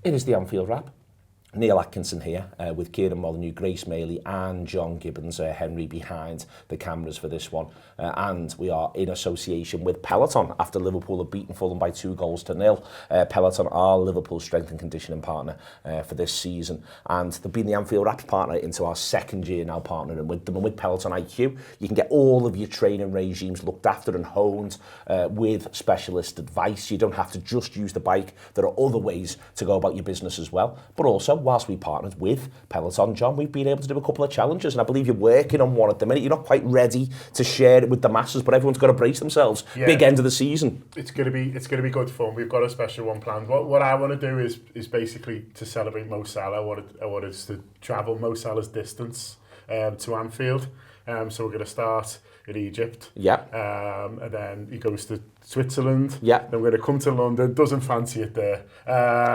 It is the Anfield Wrap. Neil Atkinson here with Kieran, Molyneux, Grace, Mailey and John Gibbons, Henry behind the cameras for this one. And we are in association with Peloton after Liverpool have beaten Fulham by 2-0. Peloton are Liverpool's strength and conditioning partner for this season. And they've been the Anfield Wrap partner into our second year now partnering with them. And with Peloton IQ, you can get all of your training regimes looked after and honed with specialist advice. You don't have to just use the bike. There are other ways to go about your business as well. But also, whilst we partnered with Peloton, John, we've been able to do a couple of challenges, and I believe you're working on one at the minute. You're not quite ready to share it with the masses, but everyone's got to brace themselves. Yeah. Big end of the season. It's gonna be good fun. We've got a special one planned. What I want to do is basically to celebrate Mo Salah. I wanted us to travel Mo Salah's distance to Anfield. So we're going to start in Egypt. Yeah. And then he goes to Switzerland. Yeah. Then we're going to come to London. Doesn't fancy it there.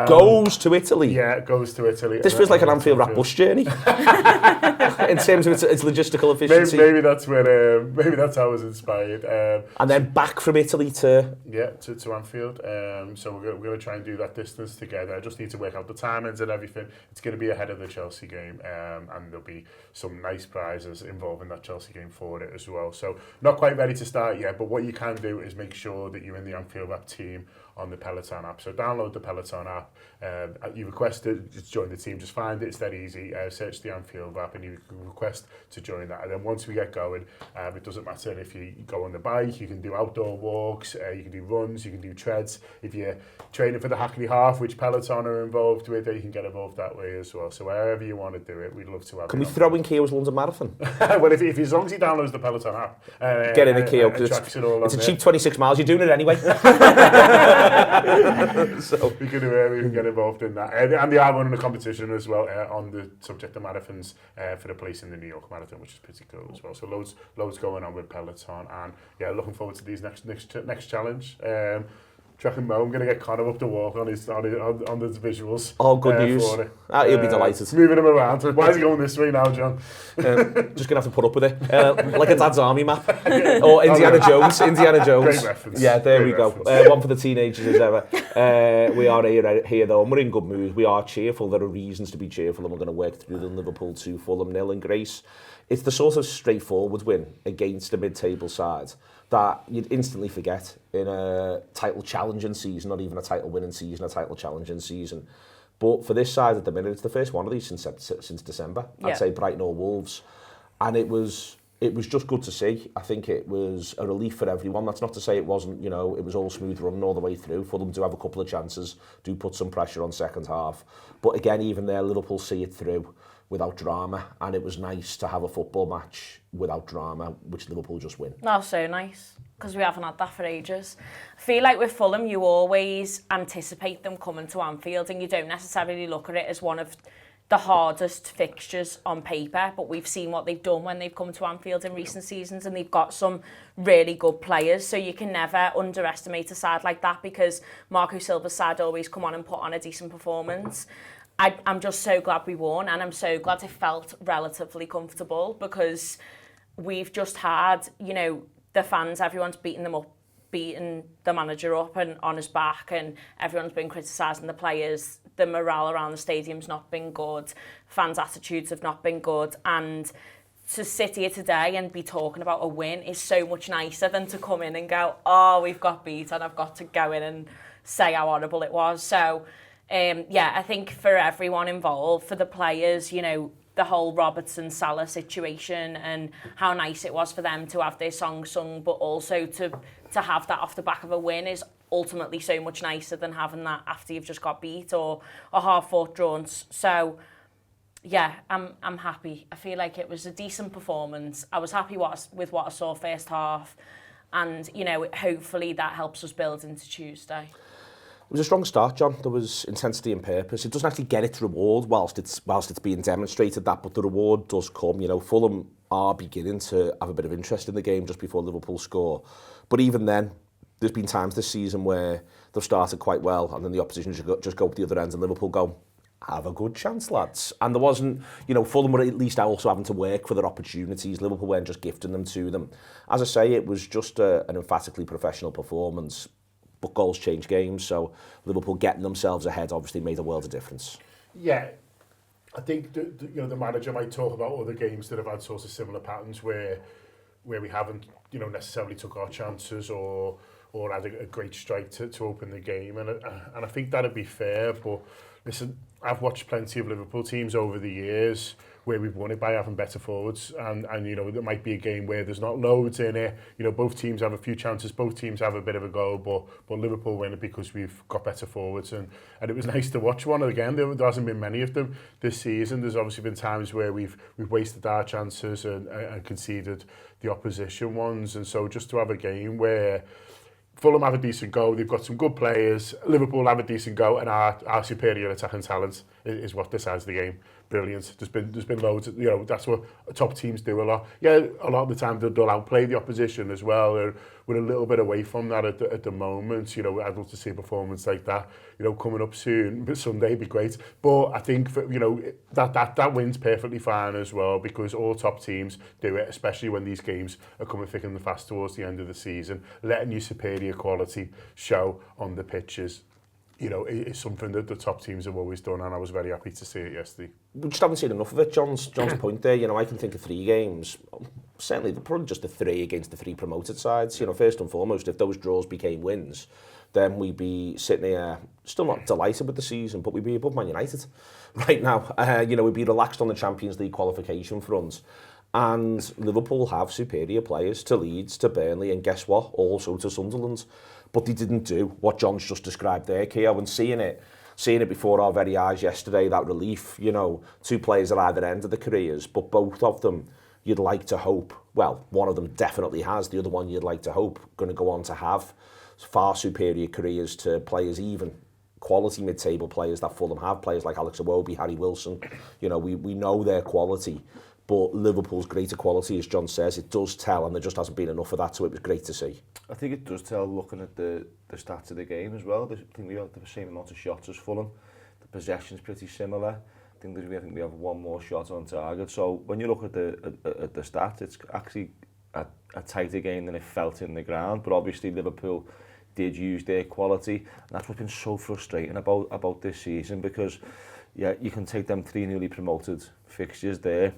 Goes to Italy. Yeah, goes to Italy. This feels like an Anfield Wrap bus journey. In terms of its logistical efficiency. Maybe that's where. Maybe that's how I was inspired. And then back from Italy to. Yeah, to Anfield. So we're going to try and do that distance together. I just need to work out the timings and everything. It's going to be ahead of the Chelsea game, and there'll be some nice prizes involving that Chelsea game for it as well. So not quite ready to start yet, but what you can do is make sure that you're in the Anfield Wrap team on the Peloton app. So download the Peloton app. You request to join the team. Just find it. It's that easy. Search the Anfield Wrap and you can request to join that. And then once we get going, it doesn't matter if you go on the bike. You can do outdoor walks. You can do runs. You can do treads. If you're training for the Hackney Half, which Peloton are involved with, you can get involved that way as well. So wherever you want to do it, we'd love to have. Can we throw in Keo's London Marathon? Well, if as long as he downloads the Peloton app, get in a Keo because it's a cheap 26 miles. You're doing it anyway. So we can get involved in that, and they are running a competition as well on the subject of marathons for the place in the New York Marathon, which is pretty cool as well. So loads going on with Peloton, and yeah, looking forward to these next challenge. I'm going to get Connor up the walk on the visuals. Oh, good news. He'll be delighted. Moving him around. Why is he going this way now, John? Just going to have to put up with it. Like a Dad's Army map. Or Indiana Jones. Great reference. Yeah, there we go. One for the teenagers as ever. We are here though, and we're in good mood. We are cheerful. There are reasons to be cheerful, and we're going to work through the Liverpool 2 Fulham 0 and Grace. It's the sort of straightforward win against a mid-table side that you'd instantly forget in a title challenging season, not even a title winning season, a title challenging season. But for this side at the minute, it's the first one of these since December. Yeah. I'd say Brighton or Wolves. And it was just good to see. I think it was a relief for everyone. That's not to say it wasn't, it was all smooth running all the way through. Fulham do have a couple of chances, do put some pressure on second half. But again, even there, Liverpool see it through without drama, and it was nice to have a football match without drama, which Liverpool just win. That's so nice, because we haven't had that for ages. I feel like with Fulham, you always anticipate them coming to Anfield, and you don't necessarily look at it as one of the hardest fixtures on paper, but we've seen what they've done when they've come to Anfield in recent seasons, and they've got some really good players, so you can never underestimate a side like that, because Marco Silva's side always come on and put on a decent performance. I'm just so glad we won, and I'm so glad it felt relatively comfortable, because we've just had, the fans, everyone's beating them up, beating the manager up and on his back, and everyone's been criticising the players. The morale around the stadium's not been good. Fans' attitudes have not been good, and to sit here today and be talking about a win is so much nicer than to come in and go, oh, we've got beat, and I've got to go in and say how horrible it was. So I think for everyone involved, for the players, the whole Robertson Salah situation and how nice it was for them to have their song sung, but also to have that off the back of a win is ultimately so much nicer than having that after you've just got beat or a hard-fought drawn. So yeah, I'm happy. I feel like it was a decent performance. I was happy with what I saw first half, and hopefully that helps us build into Tuesday. It was a strong start, John. There was intensity and purpose. It doesn't actually get its reward whilst it's being demonstrated that, but the reward does come. Fulham are beginning to have a bit of interest in the game just before Liverpool score. But even then, there's been times this season where they've started quite well, and then the opposition just go up the other end, and Liverpool go, have a good chance, lads. And there wasn't, Fulham were at least also having to work for their opportunities. Liverpool weren't just gifting them to them. As I say, it was just an emphatically professional performance. but goals change games, so Liverpool getting themselves ahead obviously made a world of difference. Yeah, I think the manager might talk about other games that have had sort of similar patterns where we haven't necessarily took our chances or had a great strike to open the game, and I think that'd be fair. But listen, I've watched plenty of Liverpool teams over the years where we've won it by having better forwards, and there might be a game where there's not loads in it. Both teams have a few chances, both teams have a bit of a go, but Liverpool win it because we've got better forwards, and it was nice to watch one again. There hasn't been many of them this season. There's obviously been times where we've wasted our chances and conceded the opposition ones, and so just to have a game where Fulham have a decent go, they've got some good players, Liverpool have a decent go, and our superior attacking talent is what decides the game. Brilliant. There's been loads, that's what top teams do a lot. Yeah, a lot of the time they'll outplay the opposition as well. We're a little bit away from that at the moment. I'd love to see a performance like that, coming up soon. But Sunday would be great. But I think, that win's perfectly fine as well, because all top teams do it, especially when these games are coming thick and fast towards the end of the season. Letting your superior quality show on the pitches, it's something that the top teams have always done, and I was very happy to see it yesterday. We just haven't seen enough of it. John's point there, I can think of 3 games, certainly probably just the 3 against the 3 promoted sides. First and foremost, if those draws became wins, then we'd be sitting here, still not delighted with the season, but we'd be above Man United right now. We'd be relaxed on the Champions League qualification front. And Liverpool have superior players to Leeds, to Burnley, and guess what? Also to Sunderland. But they didn't do what John's just described there, Keo, and seeing it before our very eyes yesterday, that relief, 2 players at either end of the careers, but both of them you'd like to hope, well, one of them definitely has, the other one you'd like to hope going to go on to have far superior careers to players, even quality mid-table players that Fulham have, players like Alex Iwobi, Harry Wilson. We know their quality. But Liverpool's greater quality, as John says, it does tell, and there just hasn't been enough of that, so it was great to see. I think it does tell, looking at the stats of the game as well. I think we have the same amount of shots as Fulham. The possession's pretty similar. I think we have 1 more shot on target. So when you look at the stats, it's actually a tighter game than it felt in the ground. But obviously Liverpool did use their quality, and that's what's been so frustrating about this season, because you can take them 3 newly promoted fixtures there.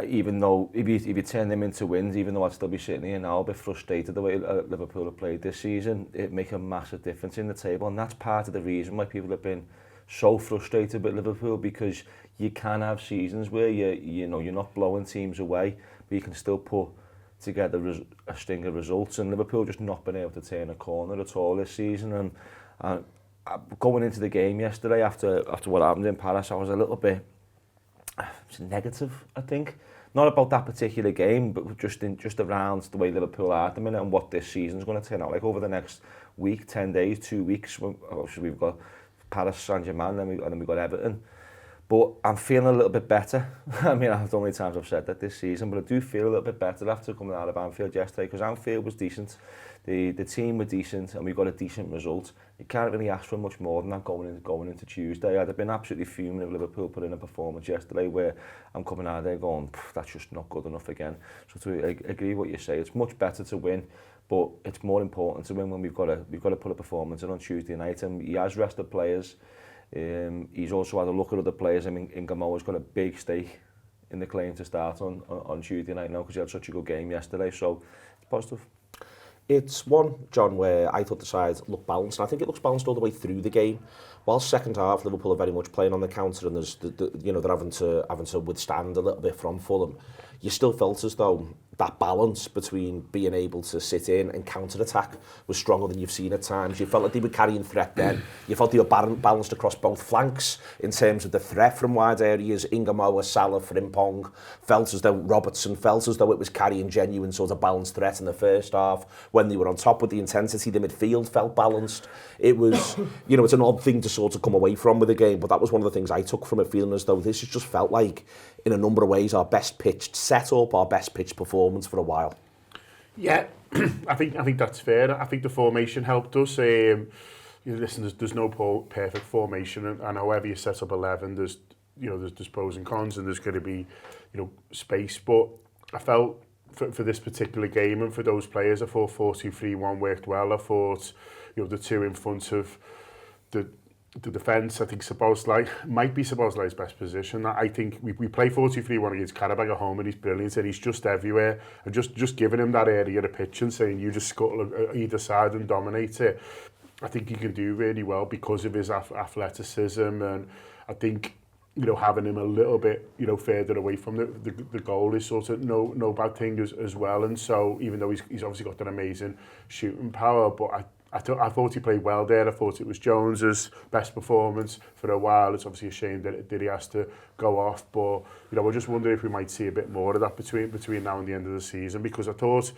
Even though if you turn them into wins, even though I'd still be sitting here now a bit frustrated the way Liverpool have played this season, it make a massive difference in the table, and that's part of the reason why people have been so frustrated with Liverpool, because you can have seasons where you're not blowing teams away, but you can still put together a string of results, and Liverpool just not been able to turn a corner at all this season. And going into the game yesterday after what happened in Paris, I was a little bit negative, I think. Not about that particular game, but just around the way Liverpool are at the minute and what this season's going to turn out like over the next week, 10 days, 2 weeks. Obviously, we've got Paris Saint-Germain, and then we've got Everton. But I'm feeling a little bit better. I mean, I don't know how many times I've said that this season, but I do feel a little bit better after coming out of Anfield yesterday, because Anfield was decent. The team were decent, and we got a decent result. You can't really ask for much more than that going into Tuesday. I'd have been absolutely fuming if Liverpool put in a performance yesterday where I'm coming out of there going, that's just not good enough again. So to agree with what you say, it's much better to win, but it's more important to win when we've got to put a performance in on Tuesday night. And he has rested players. He's also had a look at other players. I mean, Ngumoha's got a big stake in the claim to start on Tuesday night now, because he had such a good game yesterday. So it's positive. It's one, John, where I thought the side looked balanced, and I think it looks balanced all the way through the game. While second half, Liverpool are very much playing on the counter, and there's they're having to withstand a little bit from Fulham. You still felt as though that balance between being able to sit in and counter-attack was stronger than you've seen at times. You felt like they were carrying threat then. You felt they were balanced across both flanks in terms of the threat from wide areas. Ngumoha, Salah, Frimpong felt as though Robertson felt as though it was carrying genuine sort of balanced threat in the first half. When they were on top with the intensity, the midfield felt balanced. It was, it's an odd thing to sort of come away from with the game, but that was one of the things I took from it, feeling as though this has just felt like, in a number of ways, our best pitched setup, our best pitched performance for a while. Yeah, I think that's fair. I think the formation helped us. Listen, there's no perfect formation, and however you set up 11, there's pros and cons, and there's going to be space. But I felt for this particular game and for those players. I thought 4-2-3-1 worked well. I thought, you know, the two in front of the defence, I think might be Szoboszlai's best position. I think we play 4-2-3-1 against Karabag at home, and he's brilliant, and he's just everywhere. And just giving him that area of the pitch and saying, you just scuttle either side and dominate it, I think he can do really well because of his athleticism. And I think, you know, having him a little bit, you know, further away from the goal is sort of no bad thing as well. And so even though he's obviously got an amazing shooting power, but I thought he played well there. I thought it was Jones's best performance for a while. It's obviously a shame that he has to go off, but you know, I just wonder if we might see a bit more of that between now and the end of the season, because I thought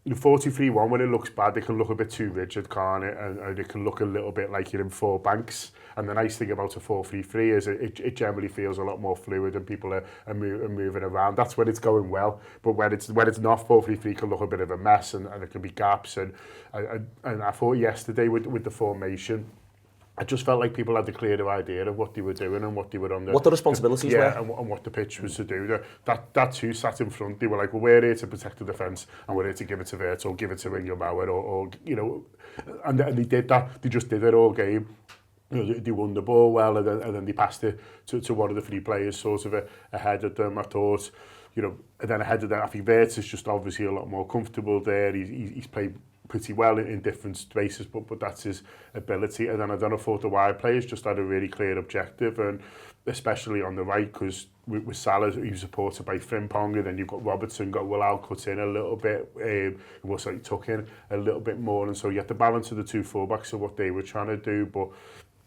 the 4-2-3-1, when it looks bad, it can look a bit too rigid, can't it? And it can look a little bit like you're in four banks. And the nice thing about a 4-3-3 is it generally feels a lot more fluid and people are moving around. That's when it's going well. But when it's not, 4-3-3 can look a bit of a mess, and it can be gaps. And I thought yesterday with the formation, I just felt like people had a clearer idea of what they were doing and what they were on. What the responsibilities were. And what the pitch was to do. That's who sat in front. They were like, well, we're here to protect the defence, and we're here to give it to Vert or give it to Rio Ngumoha, or you know, and they did that. They just did it all game. You know, they won the ball well, and then they passed it to one of the three players sort of ahead of them. I thought, you know, and then ahead of them, I think Vert is just obviously a lot more comfortable there. He's played pretty well in different spaces, but that's his ability. And then I thought the wide players just had a really clear objective, and especially on the right, because with Salah, he was supported by Frimpong, and then you've got Robertson, got Willow cut in a little bit, it was like took in a little bit more, and so you had the balance of the two fullbacks of what they were trying to do, but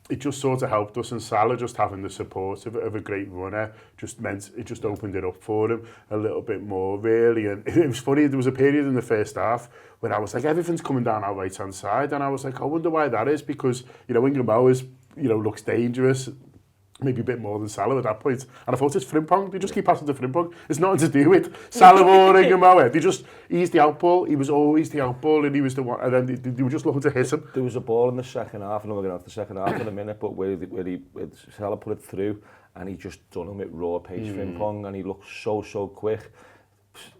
it just sort of helped us, and Salah just having the support of a great runner just meant it just opened it up for him a little bit more, really. And it was funny, there was a period in the first half when I was like, everything's coming down our right-hand side, and I was like, I wonder why that is, because, you know, Ngumoha looks dangerous, maybe a bit more than Salah at that point. And I thought it's Frimpong. They just keep passing to Frimpong. It's nothing to do with Salah or Ngumoha. He's the outball. He was always the outball, and he was the one. And then they were just looking to hit him. There was a ball in the second half, and we're going to have the second half in a minute, but where Salah put it through, and he just done him with raw pace, Frimpong, and he looked so quick.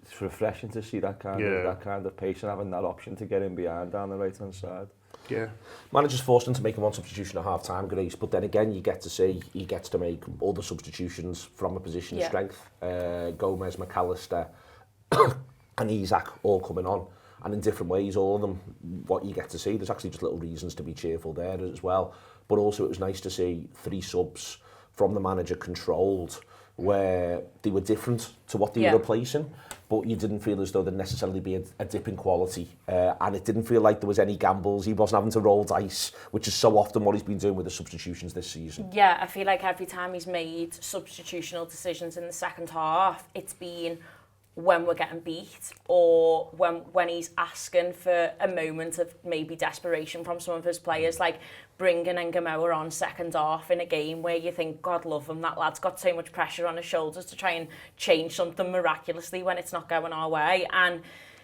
It's refreshing to see that kind of pace and having that option to get in behind down the right-hand side. Yeah. Manager's forced him to make one substitution at half-time, Grace, but then again, you get to see he gets to make all the substitutions from a position of strength. Gomez, McAllister and Isak all coming on, and in different ways, all of them, what you get to see. There's actually just little reasons to be cheerful there as well. But also it was nice to see 3 subs from the manager controlled, where they were different to what they were replacing, but you didn't feel as though there'd necessarily be a dip in quality, and it didn't feel like there was any gambles. He wasn't having to roll dice, which is so often what he's been doing with the substitutions this season. Yeah, I feel like every time he's made substitutional decisions in the second half, it's been when we're getting beat, or when he's asking for a moment of maybe desperation from some of his players, like bringing Ngumoha on second half in a game where you think, God love him, that lad's got so much pressure on his shoulders to try and change something miraculously when it's not going our way. And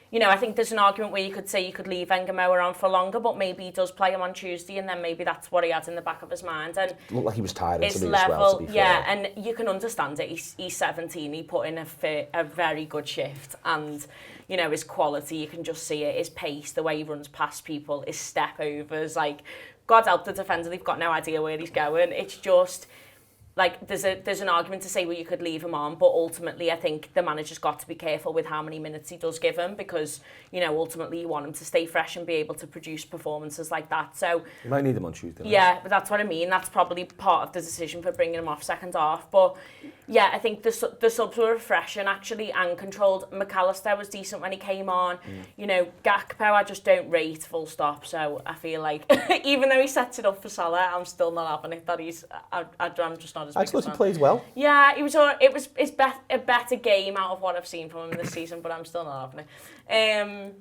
you know, I think there's an argument where you could say you could leave Ngumoha on for longer, but maybe he does play him on Tuesday, and then maybe that's what he had in the back of his mind. And it looked like he was tired his to me level, as well, to be fair. and you can understand it. He's 17. He put in a very good shift, and you know, his quality, you can just see it. His pace, the way he runs past people, his step overs. Like, God help the defender, they've got no idea where he's going. It's just like there's an argument to say, well, you could leave him on, but ultimately I think the manager's got to be careful with how many minutes he does give him, because, you know, ultimately you want him to stay fresh and be able to produce performances like that. So you might need him on Tuesday. Yeah, but that's what I mean. That's probably part of the decision for bringing him off second half. But yeah, I think the subs were refreshing actually and controlled. McAllister was decent when he came on. You know, Gakpo I just don't rate, full stop. So I feel like even though he sets it up for Salah, I'm still not having it that I'm just not as big I as thought he fan. played well. Yeah, it's a better game out of what I've seen from him this season, but I'm still not having it.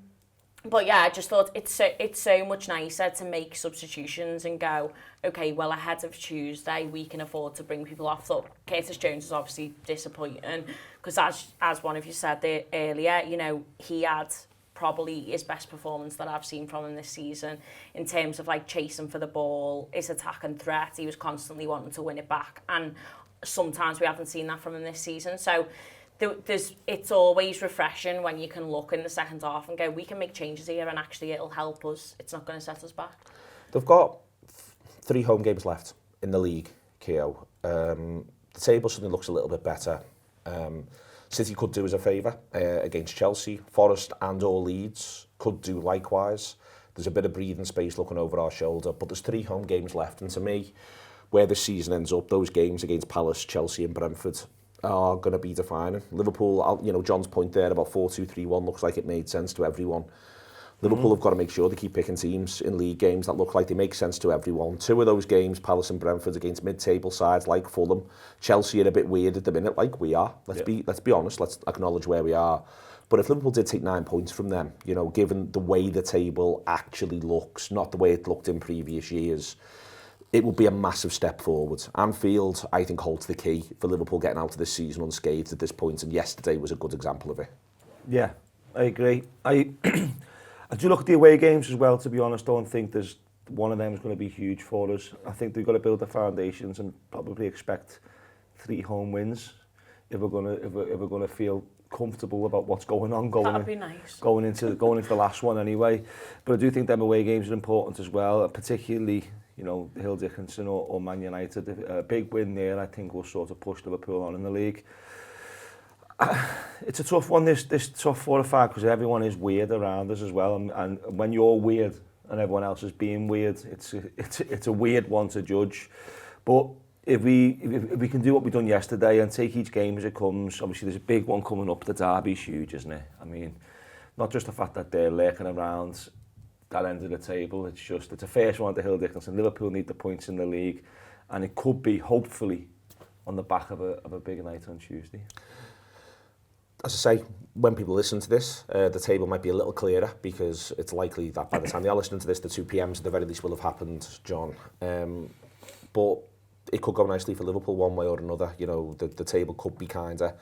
But yeah, I just thought it's so much nicer to make substitutions and go, okay, well, ahead of Tuesday, we can afford to bring people off. So Curtis Jones is obviously disappointing, because as one of you said there earlier, you know, he had probably his best performance that I've seen from him this season in terms of like chasing for the ball, his attack and threat. He was constantly wanting to win it back, and sometimes we haven't seen that from him this season. So it's always refreshing when you can look in the second half and go, we can make changes here and actually it'll help us. It's not going to set us back. They've got 3 home games left in the league, Keo. The table suddenly looks a little bit better. City could do us a favour against Chelsea. Forest and or Leeds could do likewise. There's a bit of breathing space looking over our shoulder, but there's 3 home games left, and to me, where the season ends up, those games against Palace, Chelsea and Brentford are going to be defining. Liverpool, you know, John's point there about 4-2-3-1 looks like it made sense to everyone. Liverpool have got to make sure they keep picking teams in league games that look like they make sense to everyone. 2 of those games, Palace and Brentford, against mid-table sides like Fulham. Chelsea are a bit weird at the minute, like we are. Let's be honest. Let's acknowledge where we are. But if Liverpool did take 9 points from them, you know, given the way the table actually looks, not the way it looked in previous years, it would be a massive step forward. Anfield, I think, holds the key for Liverpool getting out of this season unscathed at this point, and yesterday was a good example of it. Yeah, I agree. I do look at the away games as well, to be honest. I don't think there's one of them is going to be huge for us. I think they've got to build the foundations and probably expect 3 home wins if we're going to feel comfortable about what's going on That'd be nice. going into the last one anyway. But I do think them away games are important as well, particularly, you know, Hill Dickinson or Man United. A big win there, I think, will sort of push Liverpool on in the league. It's a tough one, this tough 4 or 5, because everyone is weird around us as well, and when you're weird and everyone else is being weird, it's a weird one to judge. But if we can do what we done yesterday and take each game as it comes, obviously there's a big one coming up. The derby's huge, isn't it? I mean, not just the fact that they're lurking around that end of the table, it's a first one to Hill Dickinson. Liverpool need the points in the league, and it could be, hopefully, on the back of a big night on Tuesday. As I say, when people listen to this, the table might be a little clearer, because it's likely that by the time they are listening to this, the 2 PMs at the very least will have happened, John. But it could go nicely for Liverpool one way or another. You know, the table could be kinder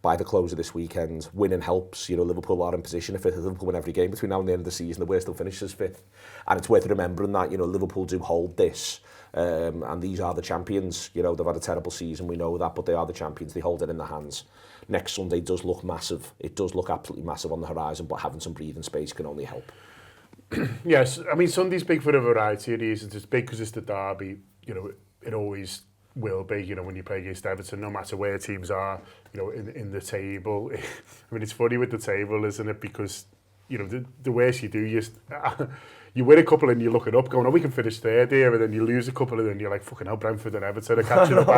by the close of this weekend. Winning helps. You know, Liverpool are in position. If Liverpool win every game between now and the end of the season, the worst will finish as 5th. And it's worth remembering that, you know, Liverpool do hold this. And these are the champions. You know, they've had a terrible season, we know that, but they are the champions. They hold it in their hands. Next Sunday does look massive. It does look absolutely massive on the horizon, but having some breathing space can only help. Yes, I mean, Sunday's big for a variety of reasons. It's big because it's the derby. You know, it always will be, you know, when you play against Everton, no matter where teams are, you know, in the table. I mean, it's funny with the table, isn't it? Because, you know, the worse you do, you win a couple and you look it up going, oh, we can finish third here, and then you lose a couple and then you're like, fucking hell, Brentford and Everton are catching up.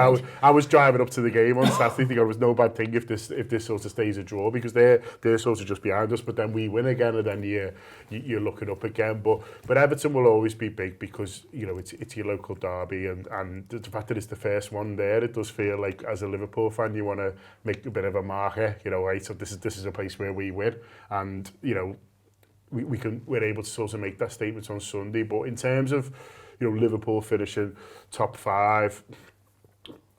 I was driving up to the game on Saturday thinking it was no bad thing if this sort of stays a draw, because they're sort of just behind us, but then we win again and then you're looking up again. But Everton will always be big because, you know, it's your local derby, and the fact that it's the first one there, it does feel like, as a Liverpool fan, you want to make a bit of a marker, you know, right, so this is a place where we win, and, you know, we're able to sort of make that statement on Sunday. But in terms of, you know, Liverpool finishing top 5,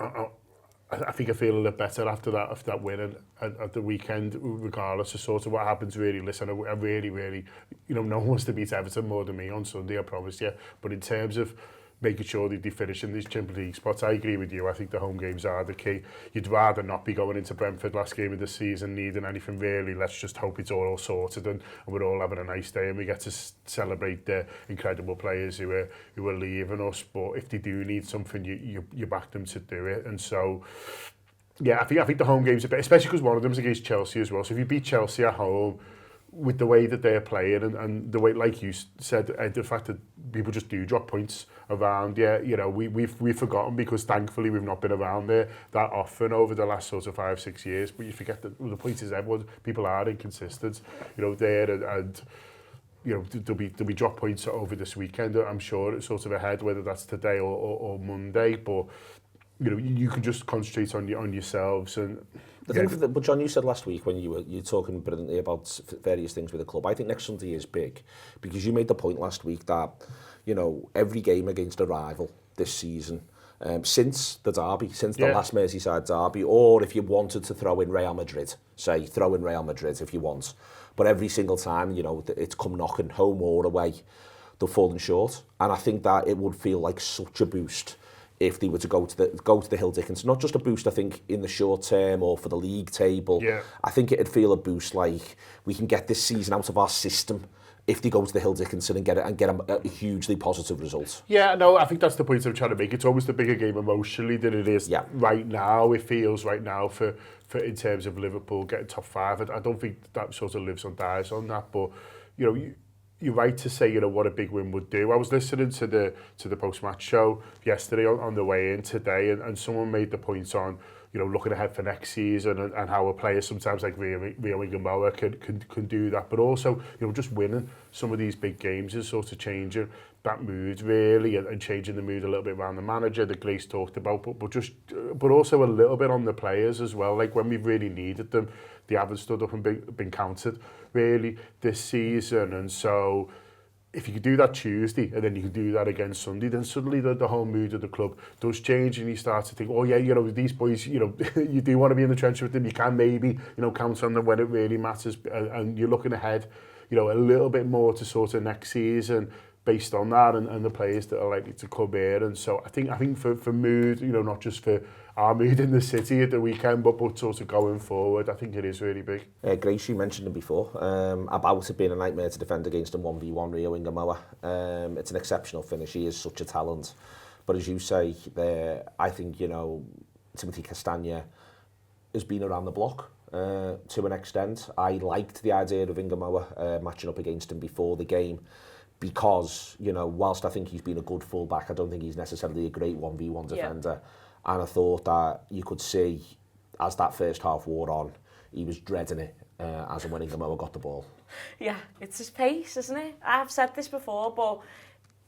I think I feel a little better after that win at the weekend, regardless of sort of what happens. Really, listen, I really, you know, no one wants to beat Everton more than me on Sunday, I promise you. But in terms of making sure that they finish in these Champions League spots, I agree with you. I think the home games are the key. You'd rather not be going into Brentford last game of the season needing anything really. Let's just hope it's all sorted and we're all having a nice day and we get to celebrate the incredible players who are leaving us. But if they do need something, you back them to do it. And so, yeah, I think the home games are better, especially because one of them is against Chelsea as well. So if you beat Chelsea at home, with the way that they're playing and the way, like you said, the fact that people just do drop points around, you know, we've forgotten, because thankfully we've not been around there that often over the last sort of 5-6 years. But you forget that the point is people are inconsistent, you know, there, and you know, there'll be drop points over this weekend. I'm sure it's sort of ahead, whether that's today or Monday. But you know, you can just concentrate on yourselves. And but John, you said last week when you were talking brilliantly about various things with the club, I think next Sunday is big, because you made the point last week that, you know, every game against a rival this season, since the derby, since the last Merseyside derby, or if you wanted to throw in Real Madrid, throw in Real Madrid if you want, but every single time, you know, it's come knocking, home or away, they've fallen short. And I think that it would feel like such a boost if they were to go to the Hill Dickinson. Not just a boost, I think, in the short term or for the league table. Yeah. I think it'd feel a boost like we can get this season out of our system if they go to the Hill Dickinson and get a hugely positive result. Yeah, no, I think that's the point I'm trying to make. It's almost a bigger game emotionally than it is right now. It feels right now for in terms of Liverpool getting top 5. I don't think that sort of lives or dies on that, but you're right to say, what a big win would do. I was listening to the post-match show yesterday on the way in today, and someone made the point on, looking ahead for next season and how a player sometimes like Rio Ngumoha can do that. But also, just winning some of these big games is sort of changing that mood really and changing the mood a little bit around the manager that Grace talked about, but also a little bit on the players as well. Like when we've really needed them, they haven't stood up and been counted really this season. And so if you could do that Tuesday and then you can do that again Sunday, then suddenly the whole mood of the club does change and you start to think, oh yeah, these boys, you do want to be in the trench with them. You can maybe, count on them when it really matters. And you're looking ahead, a little bit more to sort of next season based on that and the players that are likely to come here. And so I think for mood, not just for our mood in the city at the weekend, but sort of going forward, I think it is really big. Grace, you mentioned it before, about it being a nightmare to defend against a 1v1 Rio Ngumoha. It's an exceptional finish. He is such a talent. But as you say, I think, Timothy Castagna has been around the block to an extent. I liked the idea of Ngumoha matching up against him before the game because, whilst I think he's been a good fullback, I don't think he's necessarily a great 1v1 defender. And I thought that you could see, as that first half wore on, he was dreading it as and when Ngumoha got the ball. Yeah, it's his pace, isn't it? I've said this before, but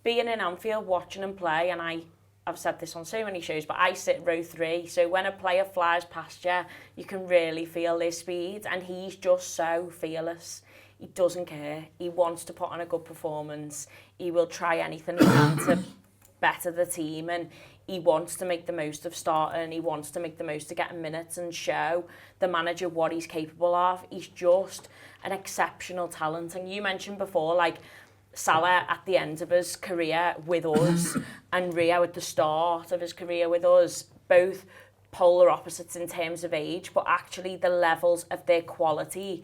being in Anfield, watching him play, and I've said this on so many shows, but I sit row 3, so when a player flies past you, you can really feel their speed, and he's just so fearless. He doesn't care. He wants to put on a good performance. He will try anything he can to better the team, and he wants to make the most of starting. He wants to make the most of getting minutes and show the manager what he's capable of. He's just an exceptional talent. And you mentioned before, like, Salah at the end of his career with us and Rio at the start of his career with us, both polar opposites in terms of age, but actually the levels of their quality,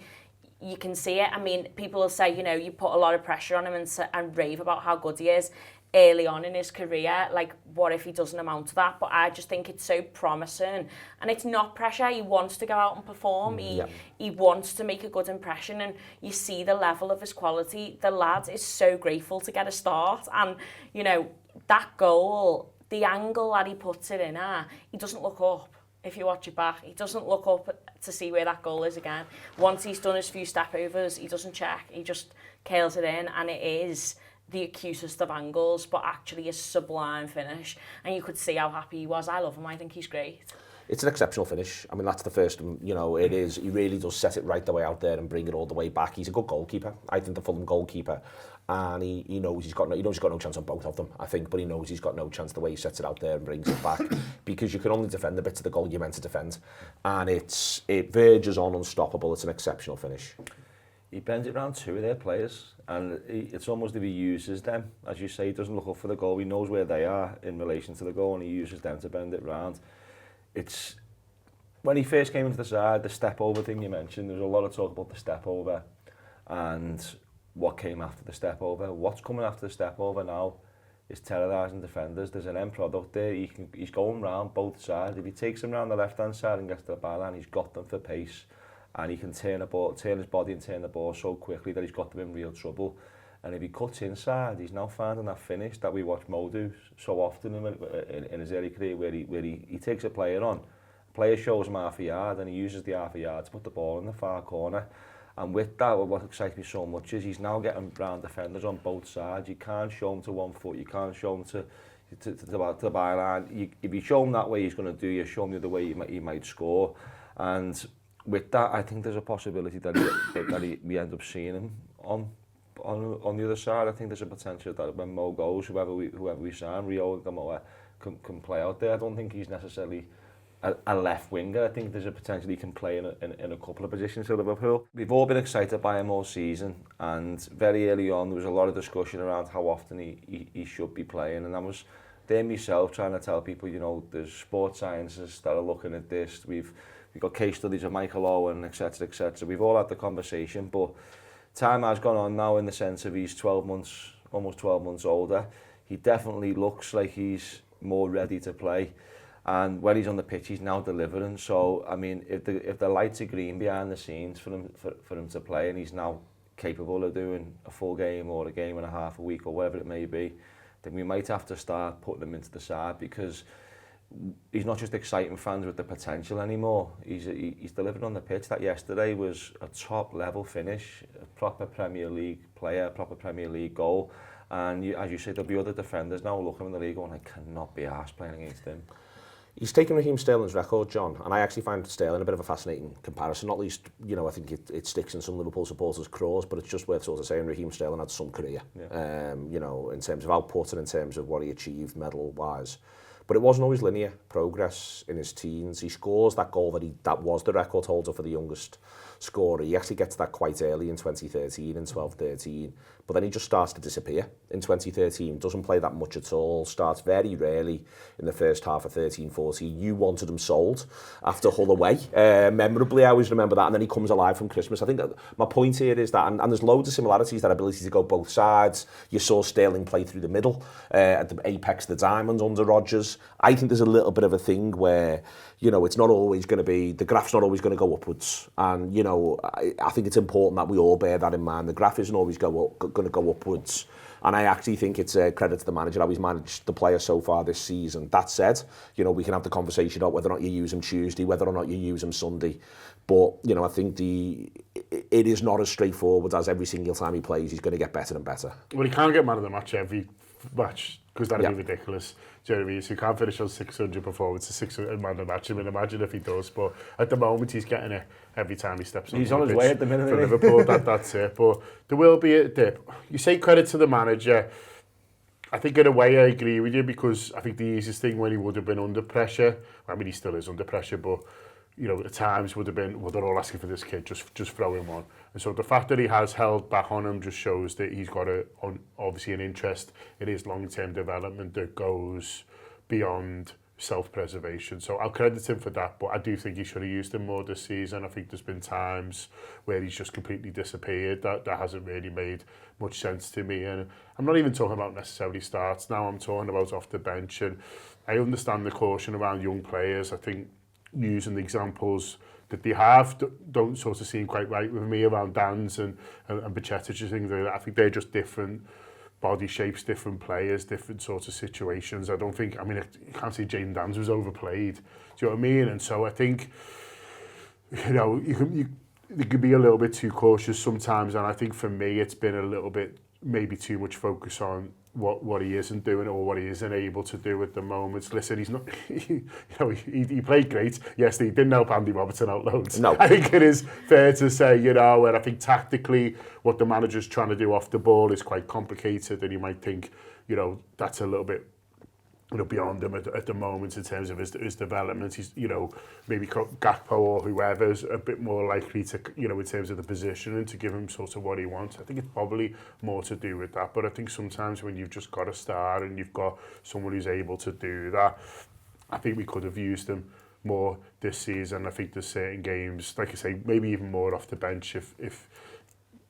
you can see it. I mean, people will say, you put a lot of pressure on him and rave about how good he is early on in his career. Like, what if he doesn't amount to that? But I just think it's so promising. And it's not pressure. He wants to go out and perform. He wants to make a good impression. And you see the level of his quality. The lad is so grateful to get a start. And, that goal, the angle that he puts it in, he doesn't look up. If you watch it back, he doesn't look up to see where that goal is again. Once he's done his few step overs, he doesn't check. He just curls it in, and it is the acutest of angles, but actually a sublime finish. And you could see how happy he was. I love him. I think he's great. It's an exceptional finish. I mean, that's the first, it is. He really does set it right the way out there and bring it all the way back. He's a good goalkeeper. I think the Fulham goalkeeper. And he knows he's got no chance on both of them, I think, but he knows he's got no chance the way he sets it out there and brings it back because you can only defend the bits of the goal you're meant to defend. And it verges on unstoppable. It's an exceptional finish. He bends it around 2 of their players, and it's almost if he uses them, as you say, he doesn't look up for the goal. He knows where they are in relation to the goal, and he uses them to bend it round. It's when he first came into the side, the step over thing you mentioned. There was a lot of talk about the step over, and what came after the step over. What's coming after the step over now is terrorising defenders. There's an end product there. He's going round both sides. If he takes them round the left-hand side and gets to the byline, he's got them for pace. And he can turn his body and turn the ball so quickly that he's got them in real trouble. And if he cuts inside, he's now finding that finish that we watch Mo do so often in his early career, where he takes a player on. The player shows him half a yard, and he uses the half a yard to put the ball in the far corner. And with that, what excites me so much is he's now getting round defenders on both sides. You can't show him to 1 foot, you can't show him to the byline. If you show him that way he's going to do, you show him the other way he might score. And with that, I think there's a possibility that we end up seeing him on the other side. I think there's a potential that when Mo goes, whoever we sign, Rio Ngumoha can play out there. I don't think he's necessarily a left winger. I think there's a potential he can play in a couple of positions for Liverpool. We've all been excited by him all season, and very early on there was a lot of discussion around how often he should be playing, and that was there myself trying to tell people, you know, there's sports scientists that are looking at this. We've got case studies of Michael Owen, etc., etc. We've all had the conversation, but time has gone on now in the sense of he's 12 months, almost 12 months older. He definitely looks like he's more ready to play. And when he's on the pitch, he's now delivering. So, I mean, if the lights are green behind the scenes for him to play, and he's now capable of doing a full game or a game and a half a week or whatever it may be, then we might have to start putting him into the side, because he's not just exciting fans with the potential anymore. He's delivered on the pitch. That yesterday was a top level finish, a proper Premier League player, a proper Premier League goal. And as you say, there'll be other defenders now looking in the league going, I cannot be arsed playing against him. He's taken Raheem Sterling's record, John, and I actually find Sterling a bit of a fascinating comparison. Not least, you know, I think it sticks in some Liverpool supporters' craws, but it's just worth sort of saying Raheem Sterling had some career, you know, in terms of output and in terms of what he achieved medal-wise. But it wasn't always linear progress in his teens. He scores that goal that was the record holder for the youngest scorer. He actually gets that quite early in 2013 and 12-13, but then he just starts to disappear in 2013, doesn't play that much at all, starts very rarely in the first half of 13-14. You wanted him sold after Hull away. Memorably, I always remember that, and then he comes alive from Christmas. I think that my point here is that, and there's loads of similarities, that ability to go both sides. You saw Sterling play through the middle at the apex of the diamond under Rodgers. I think there's a little bit of a thing where, you know, it's not always going to be, the graph's not always going to go upwards. And, you know, I think it's important that we all bear that in mind. The graph isn't always going to go upwards. And I actually think it's a credit to the manager how he's managed the players so far this season. That said, you know, we can have the conversation about whether or not you use him Tuesday, whether or not you use him Sunday. But, you know, I think it is not as straightforward as every single time he plays, he's going to get better and better. Well, he can't get man of the match every match, because that'd be ridiculous. Do you know what I mean? So you can't finish on 600 performances, 600 man of the match. I mean, imagine if he does. But at the moment, he's getting it every time he steps on. He's on his way at the minute. For Liverpool, that's it. But there will be a dip. You say credit to the manager. I think in a way I agree with you, because I think the easiest thing when he would have been under pressure, I mean, he still is under pressure, but you know, at times would have been, well, they're all asking for this kid, just throw him on. And so the fact that he has held back on him just shows that he's got obviously an interest in his long-term development that goes beyond self-preservation. So I'll credit him for that, but I do think he should have used him more this season. I think there's been times where he's just completely disappeared. That hasn't really made much sense to me. And I'm not even talking about necessarily starts now, I'm talking about off the bench. And I understand the caution around young players. I think using the examples that they have don't sort of seem quite right with me around Dan's and Baccetic and things like that. I think they're just different body shapes, different players, different sorts of situations. I don't think, I mean, you can't say Jane Dan's was overplayed. Do you know what I mean? And so I think, you know, you could be a little bit too cautious sometimes. And I think for me, it's been a little bit, maybe too much focus on what he isn't doing or what he isn't able to do at the moment. Listen, he's not, you know, he played great. Yes, he didn't help Andy Robertson out loads. No. I think it is fair to say, you know, and I think tactically what the manager's trying to do off the ball is quite complicated, and you might think, you know, that's a little bit, you know, beyond him at the moment in terms of his development. He's, you know, maybe Gakpo or whoever's a bit more likely to, you know, in terms of the position and to give him sort of what he wants. I think it's probably more to do with that. But I think sometimes when you've just got a star and you've got someone who's able to do that, I think we could have used him more this season. I think there's certain games, like I say, maybe even more off the bench if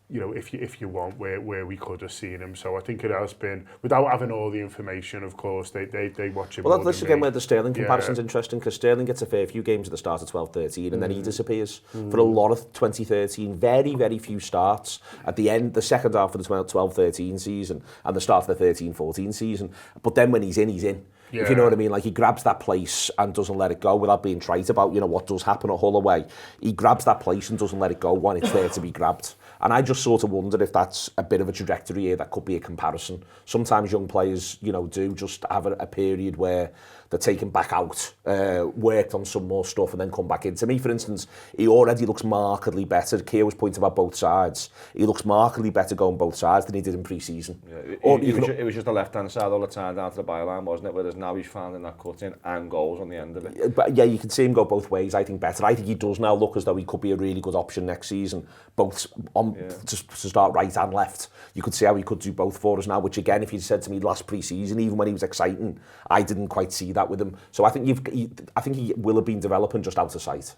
you know, if you want, where we could have seen him. So I think it has been, without having all the information, of course, they watch him. Well, that's again where the Sterling comparison's interesting, because Sterling gets a fair few games at the start of 12-13 and then he disappears for a lot of 2013. Very, very few starts at the end, the second half of the 12-13 season and the start of the 13-14 season. But then when he's in, he's in. Yeah. If you know what I mean, like he grabs that place and doesn't let it go without being trite about, you know, what does happen at Hull away. He grabs that place and doesn't let it go when it's there to be grabbed. And I just sort of wonder if that's a bit of a trajectory here that could be a comparison. Sometimes young players, you know, do just have a period where they're taken back out, worked on some more stuff and then come back in. To me, for instance, he already looks markedly better. Keir was pointing about both sides. He looks markedly better going both sides than he did in pre-season. Yeah, it was just the left-hand side all the time down to the byline, wasn't it? Whereas now he's finding that cut-in and goals on the end of it. But yeah, you can see him go both ways, I think, better. I think he does now look as though he could be a really good option next season, both on to start right and left. You could see how he could do both for us now, which again, if you said to me last pre-season, even when he was exciting, I didn't quite see that with him. So I think he will have been developing just out of sight.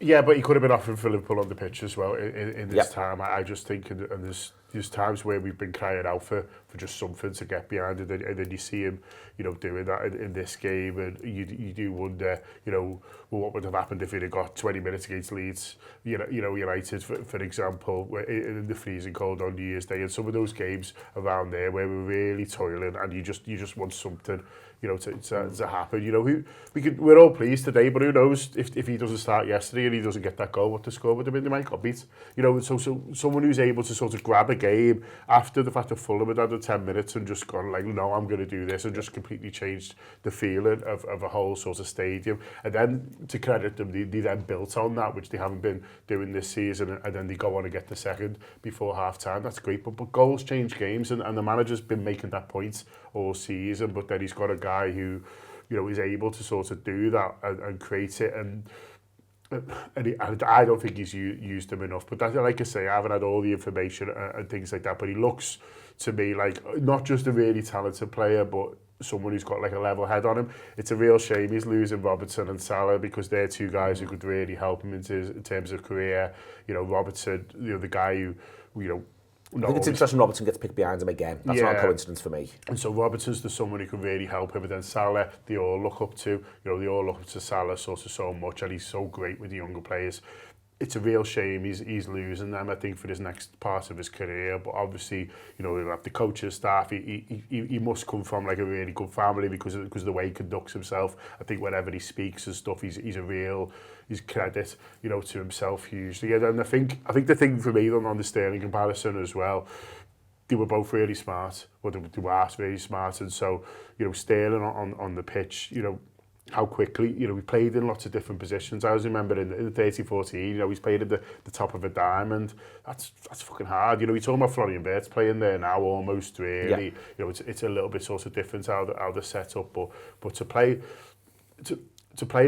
Yeah, but he could have been offering for Liverpool on the pitch as well in this time. I just think, and there's times where we've been crying out for just something to get behind, and then you see him, doing that in this game, and you do wonder, what would have happened if he'd have got 20 minutes against Leeds, United, for example, in the freezing cold on New Year's Day, and some of those games around there where we're really toiling, and you just want something, to happen. We're all pleased today, but who knows if he doesn't start yesterday and he doesn't get that goal, what the score would have been? They might got beat. So someone who's able to sort of grab a game after the fact that Fulham had had 10 minutes and just gone like, no, I'm going to do this, and just completely changed the feeling of a whole sort of stadium. And then to credit them, they then built on that, which they haven't been doing this season, and then they go on and get the second before half time. That's great, but goals change games, and the manager's been making that point all season, but then he's got a guy who, is able to sort of do that and create it, and I don't think he's used him enough. But that, like I say, I haven't had all the information and things like that, but he looks to me like not just a really talented player, but someone who's got like a level head on him. It's a real shame he's losing Robertson and Salah, because they're two guys who could really help him in terms of career. Robertson, the guy who, I think it's interesting Robertson gets picked behind him again. That's not a coincidence for me. And so Robertson's the someone who can really help him, but then Salah, they all look up to. They all look up to Salah sort of so much, and he's so great with the younger players. It's a real shame he's losing them, I think, for his next part of his career. But obviously, he'll have the coaching staff. He must come from like a really good family because of the way he conducts himself. I think whenever he speaks and stuff, he's credit, to himself hugely. And I think the thing for me on the Sterling comparison as well, they were both really smart. Well, they were really smart, and so Sterling on the pitch, how quickly, we played in lots of different positions. I always remember in 13-14, he's played at the top of a diamond. That's fucking hard. You're talking about Florian Wirtz playing there now almost really. Yeah. It's a little bit sort of different how they're set up, but to play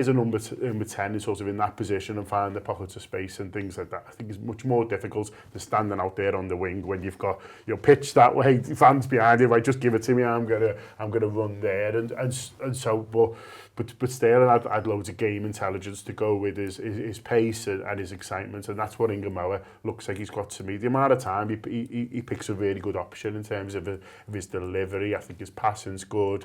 as a number 10 is sort of in that position and find the pockets of space and things like that, I think is much more difficult than standing out there on the wing when you've got pitch that way, fans behind you, right, just give it to me, I'm gonna run there, and so but Sterling had loads of game intelligence to go with his pace and his excitement, and that's what Ngumoha looks like he's got to me. The amount of time he picks a really good option in terms of his delivery. I think his passing's good.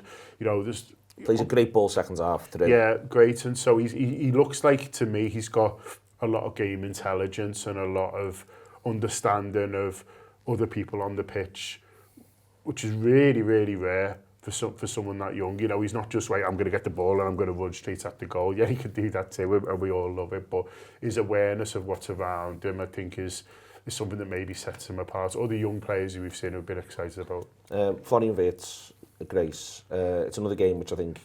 Plays a great ball second half today. Yeah, great. And so he looks like, to me, he's got a lot of game intelligence and a lot of understanding of other people on the pitch, which is really, really rare for someone that young. He's not just like, I'm going to get the ball and I'm going to run straight at the goal. Yeah, he can do that too, and we all love it. But his awareness of what's around him, I think, is something that maybe sets him apart. All the young players who we've seen who've been excited about. Florian Wirtz, Grace. It's another game which I think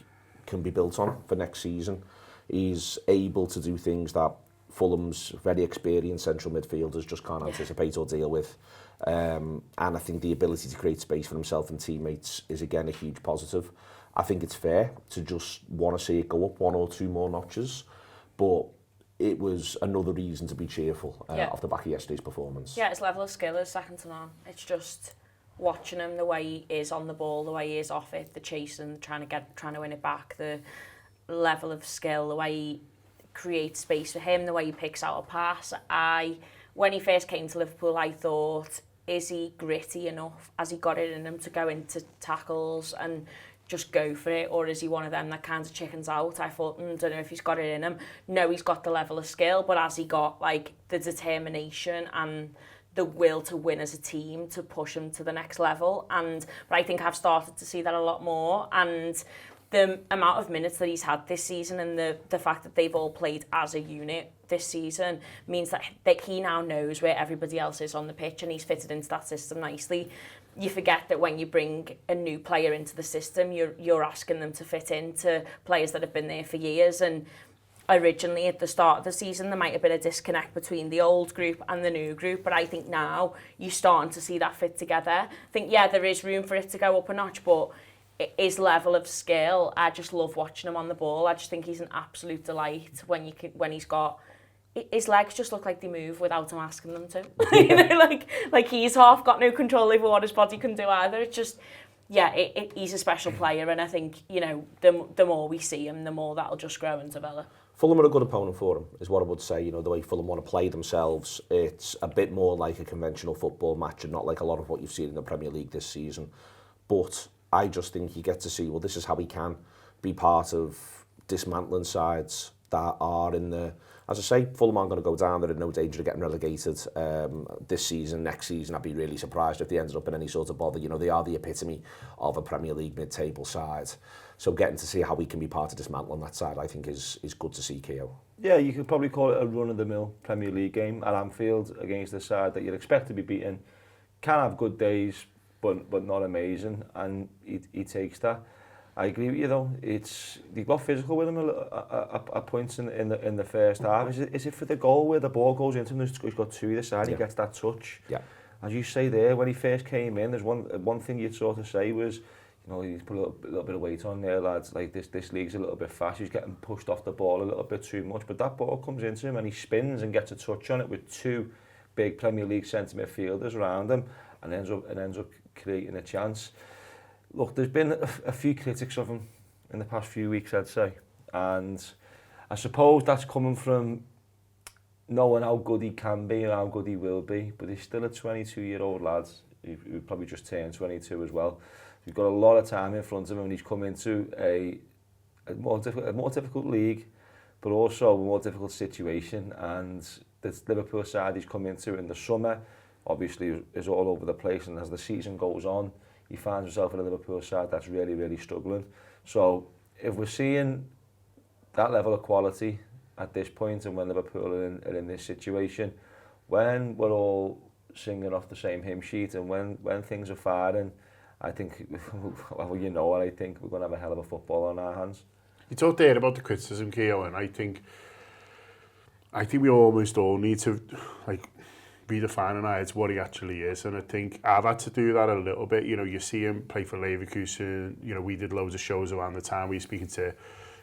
can be built on for next season. He's able to do things that Fulham's very experienced central midfielders just can't anticipate or deal with. And I think the ability to create space for himself and teammates is again a huge positive. I think it's fair to just want to see it go up one or two more notches, but it was another reason to be cheerful off the back of yesterday's performance. Yeah, his level of skill is second to none. It's just watching him, the way he is on the ball, the way he is off it, the chasing, trying to win it back, the level of skill, the way he creates space for him, the way he picks out a pass. When he first came to Liverpool, I thought, is he gritty enough? Has he got it in him to go into tackles and just go for it, or is he one of them that kind of chickens out? I thought, don't know if he's got it in him. No, he's got the level of skill, but has he got like the determination and the will to win as a team to push him to the next level? But I think I've started to see that a lot more, and the amount of minutes that he's had this season and the fact that they've all played as a unit this season means that he now knows where everybody else is on the pitch, and he's fitted into that system nicely. You forget that when you bring a new player into the system, you're asking them to fit into players that have been there for years, and originally at the start of the season there might have been a disconnect between the old group and the new group, but I think now you're starting to see that fit together. I think, there is room for it to go up a notch, but his level of skill, I just love watching him on the ball. I just think he's an absolute delight when he's got his legs just look like they move without him asking them to. You know, like he's half got no control over what his body can do either. It's just, yeah, he's a special player, and I think, you know, the more we see him, the more that'll just grow and develop. Fulham are a good opponent for him, is what I would say. You know, the way Fulham want to play themselves, it's a bit more like a conventional football match and not like a lot of what you've seen in the Premier League this season. But I just think you get to see, well, this is how he can be part of dismantling sides that are in the... As I say, Fulham aren't going to go down. They're in no danger of getting relegated this season. Next season, I'd be really surprised if they ended up in any sort of bother. You know, they are the epitome of a Premier League mid-table side. So getting to see how we can be part of dismantling that side, I think, is good to see, Keo. Yeah, you could probably call it a run-of-the-mill Premier League game at Anfield against the side that you'd expect to be beaten. Can have good days, but not amazing, and he takes that. I agree with you though. They got physical with him at points in the first half. Is it for the goal where the ball goes into him? He's got two either side. He gets that touch. Yeah. As you say there, when he first came in, there's one thing you'd sort of say was, you know, he's put a little bit of weight on there, lads. Like this league's a little bit fast. He's getting pushed off the ball a little bit too much. But that ball comes into him and he spins and gets a touch on it with two big Premier League centre midfielders around him, and ends up creating a chance. Look, there's been a few critics of him in the past few weeks, I'd say. And I suppose that's coming from knowing how good he can be and how good he will be. But he's still a 22-year-old lad who probably just turned 22 as well. He's got a lot of time in front of him, and he's come into a more difficult league, but also a more difficult situation. And the Liverpool side he's come into in the summer, obviously, is all over the place. And as the season goes on, he finds himself in a Liverpool side that's really, really struggling. So if we're seeing that level of quality at this point, and when Liverpool are in this situation, when we're all singing off the same hymn sheet, and when things are firing, I think, well, you know, I think we're going to have a hell of a football on our hands. You talked there about the criticism, Keo, and I think we almost all need to, like, redefine in our heads what he actually is, and I think I've had to do that a little bit. You know, you see him play for Leverkusen. You know, we did loads of shows around the time. We were speaking to,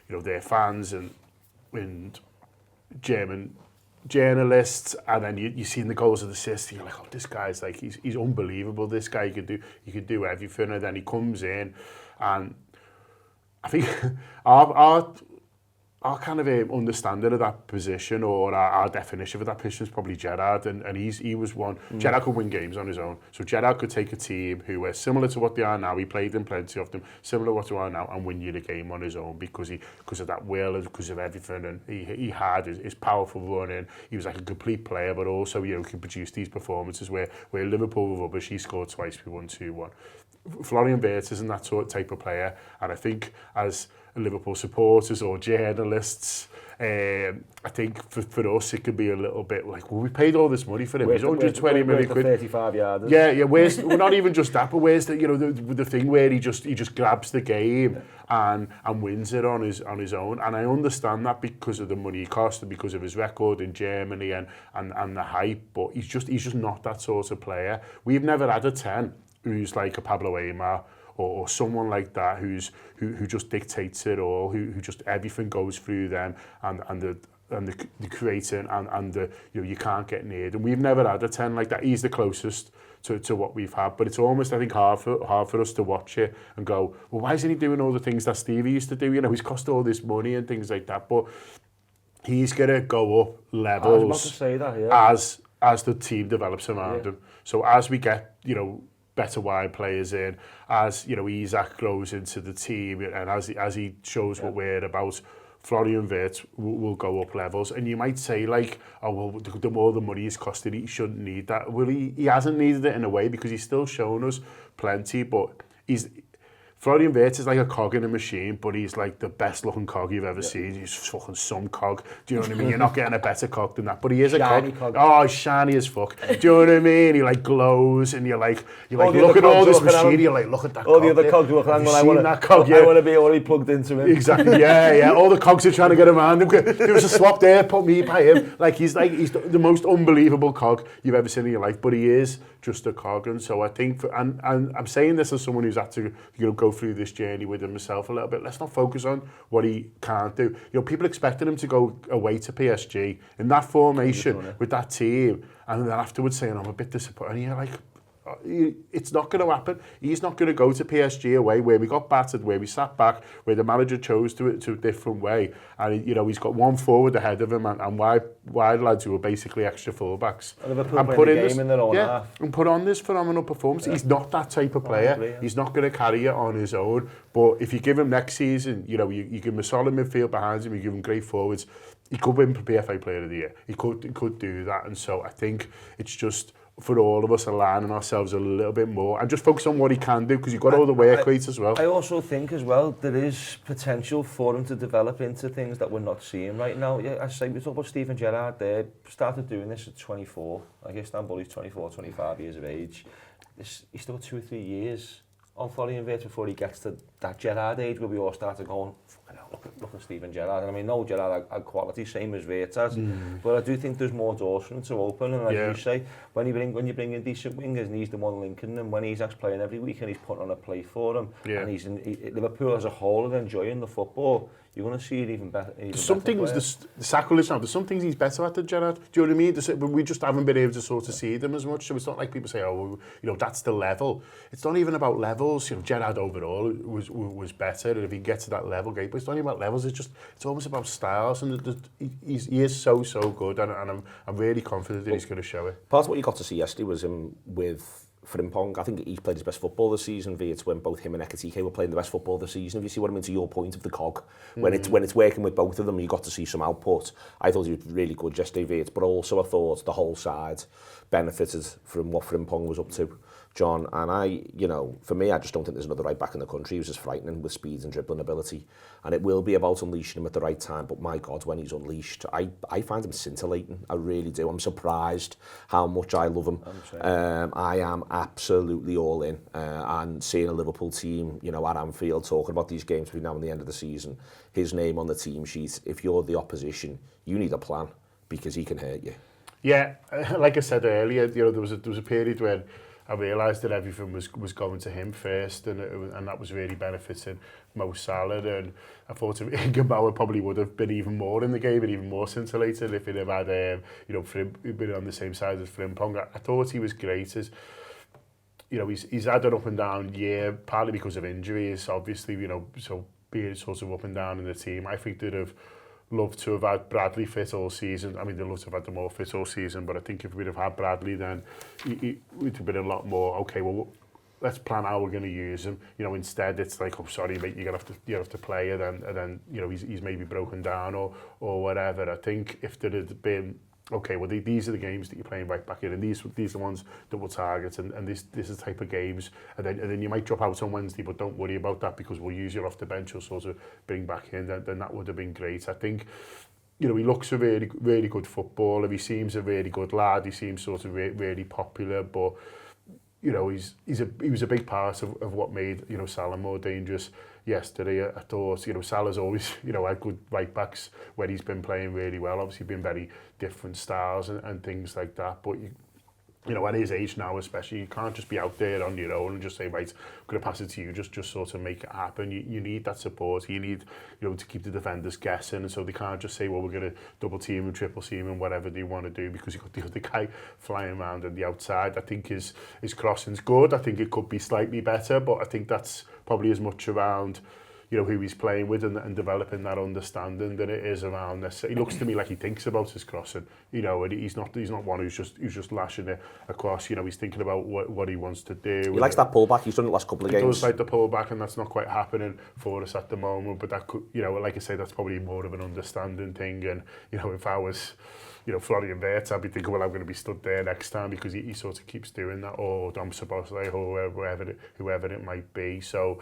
you know, their fans and German journalists, and then you see the goals and assists, and you're like, oh, this guy's like, he's unbelievable. This guy he could do everything, and then he comes in, and I think our kind of understanding of that position, or our definition of that position, is probably Gerrard, and he was one. Gerrard could win games on his own, so Gerrard could take a team who were similar to what they are now. He played in plenty of them, similar to what they are now, and win you the game on his own because of that will and because of everything, and he had his powerful running. He was like a complete player, but also, you know, can produce these performances where Liverpool were rubbish. He scored twice, we won 2-1. Florian Wirtz isn't that sort of type of player, and I think as Liverpool supporters or journalists, I think for us it could be a little bit like, well, we paid all this money for him. He's 120 million quid. 35 yards. Yeah. Where's well, not even just that, but where's the, you know, the thing where he just grabs the game and wins it on his own. And I understand that because of the money he cost and because of his record in Germany and the hype. But he's just not that sort of player. We've never had a 10 who's like a Pablo Aimar, or someone like that who just dictates it all, who just everything goes through them, and the creating and the, you know, you can't get near it. And we've never had a 10 like that. He's the closest to what we've had, but it's almost, I think, hard for us to watch it and go, well, why isn't he doing all the things that Stevie used to do? You know, he's cost all this money and things like that, but he's gonna go up levels. I was about to say that, yeah. As the team develops around him. So as we get, you know, better wide players in, as, you know, Isak grows into the team, and as he shows what we're about, Florian Wirtz will go up levels. And you might say, like, oh, well, the more the money is costing, he shouldn't need that. Well, he hasn't needed it in a way, because he's still shown us plenty, but Florian Wirtz is like a cog in a machine, but he's like the best looking cog you've ever seen. He's fucking some cog. Do you know what I mean? You're not getting a better cog than that. But he is shiny a cog. Oh, he's shiny as fuck. Do you know what I mean? He like glows, and you're like look at all this machine. You're like, look at that. All cog. The other cogs look like, I want to be already plugged into him. Exactly. Yeah. All the cogs are trying to get around him. There was a swap there. Put me by him. Like he's the most unbelievable cog you've ever seen in your life. But he is just a cog, and so I think, and I'm saying this as someone who's had to, you know, go go through this journey with himself a little bit. Let's not focus on what he can't do. You know, people expected him to go away to PSG in that formation with that team, and then afterwards saying, I'm a bit disappointed. And you're like, it's not going to happen. He's not going to go to PSG away where we got battered, where we sat back, where the manager chose to a different way. And, you know, he's got one forward ahead of him and wide lads who are basically extra fullbacks. And put in this, in their own half. And put on this phenomenal performance. Yeah. He's not that type of player. He's not going to carry it on his own. But if you give him next season, you know, you give him a solid midfield behind him, you give him great forwards, he could win PFA Player of the Year. He could do that. And so I think it's just for all of us aligning ourselves a little bit more and just focus on what he can do, because you've got all the work rates as well. I also think as well there is potential for him to develop into things that we're not seeing right now. Yeah, I say we talk about Steven Gerrard there, started doing this at 24. I guess Istanbul he's 24, 25 years of age. He's still 2 or 3 years on Folly and Vert before he gets to that Gerrard age where we all started going, fucking hell, look at Steven Gerrard. And I mean, no, Gerrard had quality, same as Vert has, but I do think there's more doors for him to open. And as you say, when you bring in decent wingers and he's the one linking them, when he's actually playing every week and he's putting on a play for them, and Liverpool as a whole are enjoying the football, you're going to see it even better. Some things, the sacrilege now, there's some things he's better at than Gerrard. Do you know what I mean? We just haven't been able to sort of see them as much. So it's not like people say, oh, you know, that's the level. It's not even about levels. You know, Gerrard overall was better, and if he gets to that level, great. But it's not even about levels. It's almost about styles, and he is so good, and I'm really confident that he's going to show it. Part of what you got to see yesterday was him with Frimpong. I think he played his best football this season. It's when both him and Ekitike were playing the best football this season. If you see what I mean, to your point of the cog, when it's working with both of them, you got to see some output. I thought he was really good yesterday, but also I thought the whole side benefited from what Frimpong was up to, John. And for me, I just don't think there's another right back in the country who's just frightening with speed and dribbling ability. And it will be about unleashing him at the right time. But my God, when he's unleashed, I find him scintillating. I really do. I'm surprised how much I love him. I am absolutely all in. And seeing a Liverpool team, you know, at Anfield talking about these games between now and the end of the season, his name on the team sheet. If you're the opposition, you need a plan because he can hurt you. Yeah, like I said earlier, you know, there was a period when I realised that everything was going to him first, and that was really benefiting Mo Salah. And I thought Ngumoha probably would have been even more in the game and even more scintillated if he'd have had, been on the same side as Frimpong. I thought he was great. You know, he's had an up and down year, partly because of injuries, obviously. You know, so being sort of up and down in the team, I think they'd have loved to have had Bradley fit all season. I mean, they'd love to have had them all fit all season, but I think if we'd have had Bradley, then we'd have been a lot more, okay, well, let's plan how we're going to use him. You know, instead it's like, oh, sorry, mate, you have to play it, and then you know, he's maybe broken down or whatever. I think if there had been, okay, well, these are the games that you're playing right back in, and these are the ones that we'll target, and this is the type of games, and then you might drop out on Wednesday, but don't worry about that because we'll use you off the bench or sort of bring back in, then that would have been great. I think, you know, he looks a really, really good footballer. He seems a really good lad. He seems sort of really popular, but you know, he was a big part of what made, you know, Salah more dangerous yesterday. I thought, you know, Salah's always, you know, had good right backs when he's been playing really well. Obviously been very different styles and things like that, but you know, at his age now especially, you can't just be out there on your own and just say, right, I'm going to pass it to you, just sort of make it happen. You need that support. You need, you know, to keep the defenders guessing, and so they can't just say, well, we're going to double team and triple team and whatever they want to do, because you've got the other guy flying around on the outside. I think his crossing's good. I think it could be slightly better, but I think that's probably as much around, you know, who he's playing with and developing that understanding than it is around this. He looks to me like he thinks about his crossing, you know, and he's not one who's just lashing it across. You know, he's thinking about what he wants to do. He likes that pullback. He's done it the last couple of games. He does like the pullback, and that's not quite happening for us at the moment. But that could, you know, like I say, that's probably more of an understanding thing. And you know, if I was, you know, Florian Wirtz, I'd be thinking, well, I'm going to be stood there next time, because he sort of keeps doing that. Or I'm supposed to, like, whoever it might be. So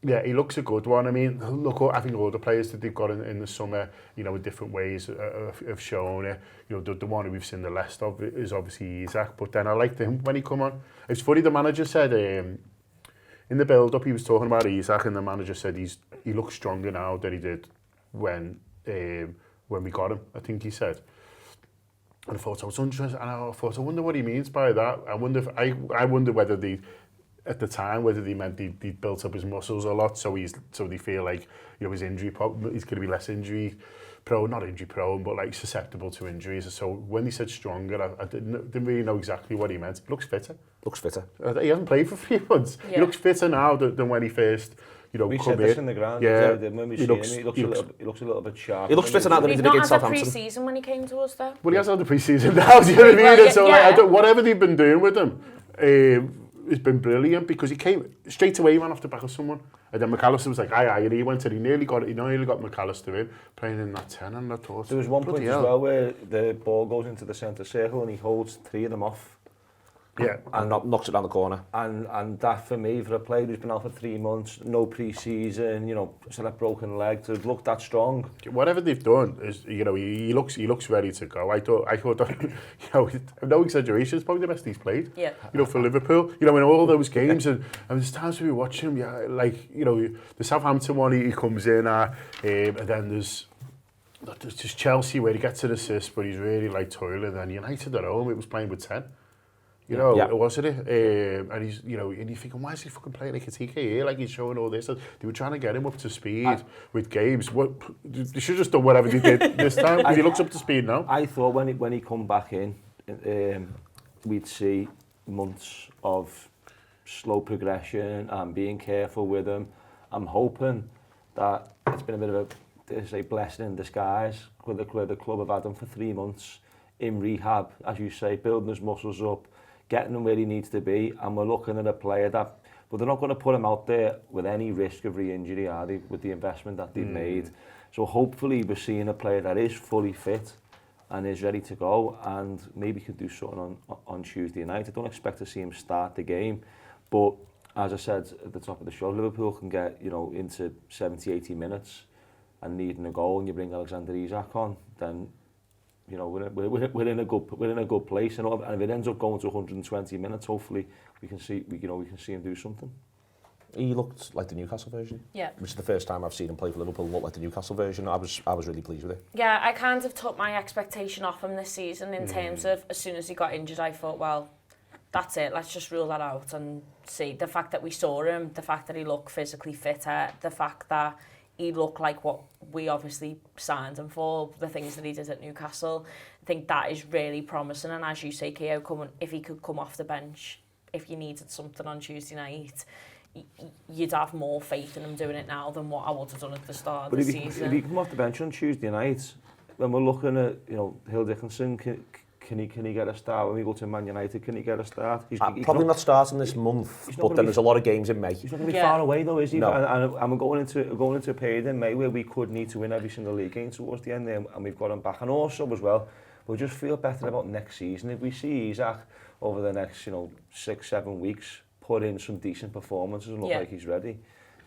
yeah, he looks a good one. I mean, look, I think all the players that they've got in the summer, you know, in different ways have shown it. You know, the one who we've seen the less of is obviously Isak, but then I liked him when he come on. It's funny, the manager said in the build-up, he was talking about Isak, and the manager said he looks stronger now than he did when we got him, I think he said. And I thought, I was interested, and I thought, I wonder what he means by that. I wonder whether at the time whether they meant he'd built up his muscles a lot, so they feel like, you know, his injury he's going to be less injury prone, not injury prone, but like susceptible to injuries. So when he said stronger, I didn't really know exactly what he meant. He looks fitter. He hasn't played for 3 months. Yeah. He looks fitter now than when he first, you know, we come said this in the ground. Yeah, when we see him, he looks a little bit sharp. He looks fitter now than he did against Southampton. He's not had the pre-season when he came to us, though. Well, he hasn't had the pre-season now, do you know what I mean? And so like, whatever they've been doing with him, it's been brilliant, because he came straight away, he ran off the back of someone, and then McAllister was like, aye, and he went and he nearly got McAllister in, playing in that 10, and I thought, there was one point as well where the ball goes into the centre circle and he holds 3 of them off. Yeah, and knocks it down the corner. And that, for me, for a player who's been out for 3 months, no pre-season, you know, still a broken leg, to look that strong. Whatever they've done is, you know, he looks ready to go. I thought that, you know, no exaggeration, it's probably the best he's played. Yeah. You know, for Liverpool, you know, in all those games, and there's times we watch him, yeah, like, you know, the Southampton one, he comes in, and then there's just Chelsea where he gets an assist, but he's really like toiling. And United at home, it was playing with 10. You know, wasn't it? And he's, you know, and you're thinking, why is he fucking playing like a TK here? Like, he's showing all this. They were trying to get him up to speed with games. They should have just done whatever they did this time, because he looks up to speed now. I thought when he come back in, we'd see months of slow progression and being careful with him. I'm hoping that it's been a bit of a blessing in disguise, where the club have had him for 3 months in rehab, as you say, building his muscles up, getting him where he needs to be, and we're looking at a player that, but they're not going to put him out there with any risk of re-injury, are they, with the investment that they've made. So hopefully we're seeing a player that is fully fit and is ready to go, and maybe could do something on Tuesday night. I don't expect to see him start the game, but as I said at the top of the show, Liverpool can get, you know, into 70, 80 minutes and needing a goal, and you bring Alexander Isak on, then, you know, we're in a good place, and if it ends up going to 120 minutes, hopefully we can see him do something. He looked like the Newcastle version. Yeah. Which is the first time I've seen him play for Liverpool look like the Newcastle version. I was really pleased with it. Yeah, I kind of took my expectation off him this season in terms of, as soon as he got injured, I thought, well, that's it, let's just rule that out and see. The fact that we saw him, the fact that he looked physically fitter, the fact that he looked like what we obviously signed him for, the things that he did at Newcastle. I think that is really promising. And as you say, Keo, if he could come off the bench, if you needed something on Tuesday night, you'd have more faith in him doing it now than what I would have done at the start of the season. If he come off the bench on Tuesday night, when we're looking at, you know, Hill Atkinson, can he get a start? When we go to Man United, can he get a start? He's probably not starting this month, but then there's a lot of games in May. He's not going to be far away though, is he? No. And we're going into a period in May where we could need to win every single league game towards the end there, and we've got him back. And also as well, we'll just feel better about next season. If we see Isak over the next, you know, 6-7 weeks put in some decent performances and look like he's ready,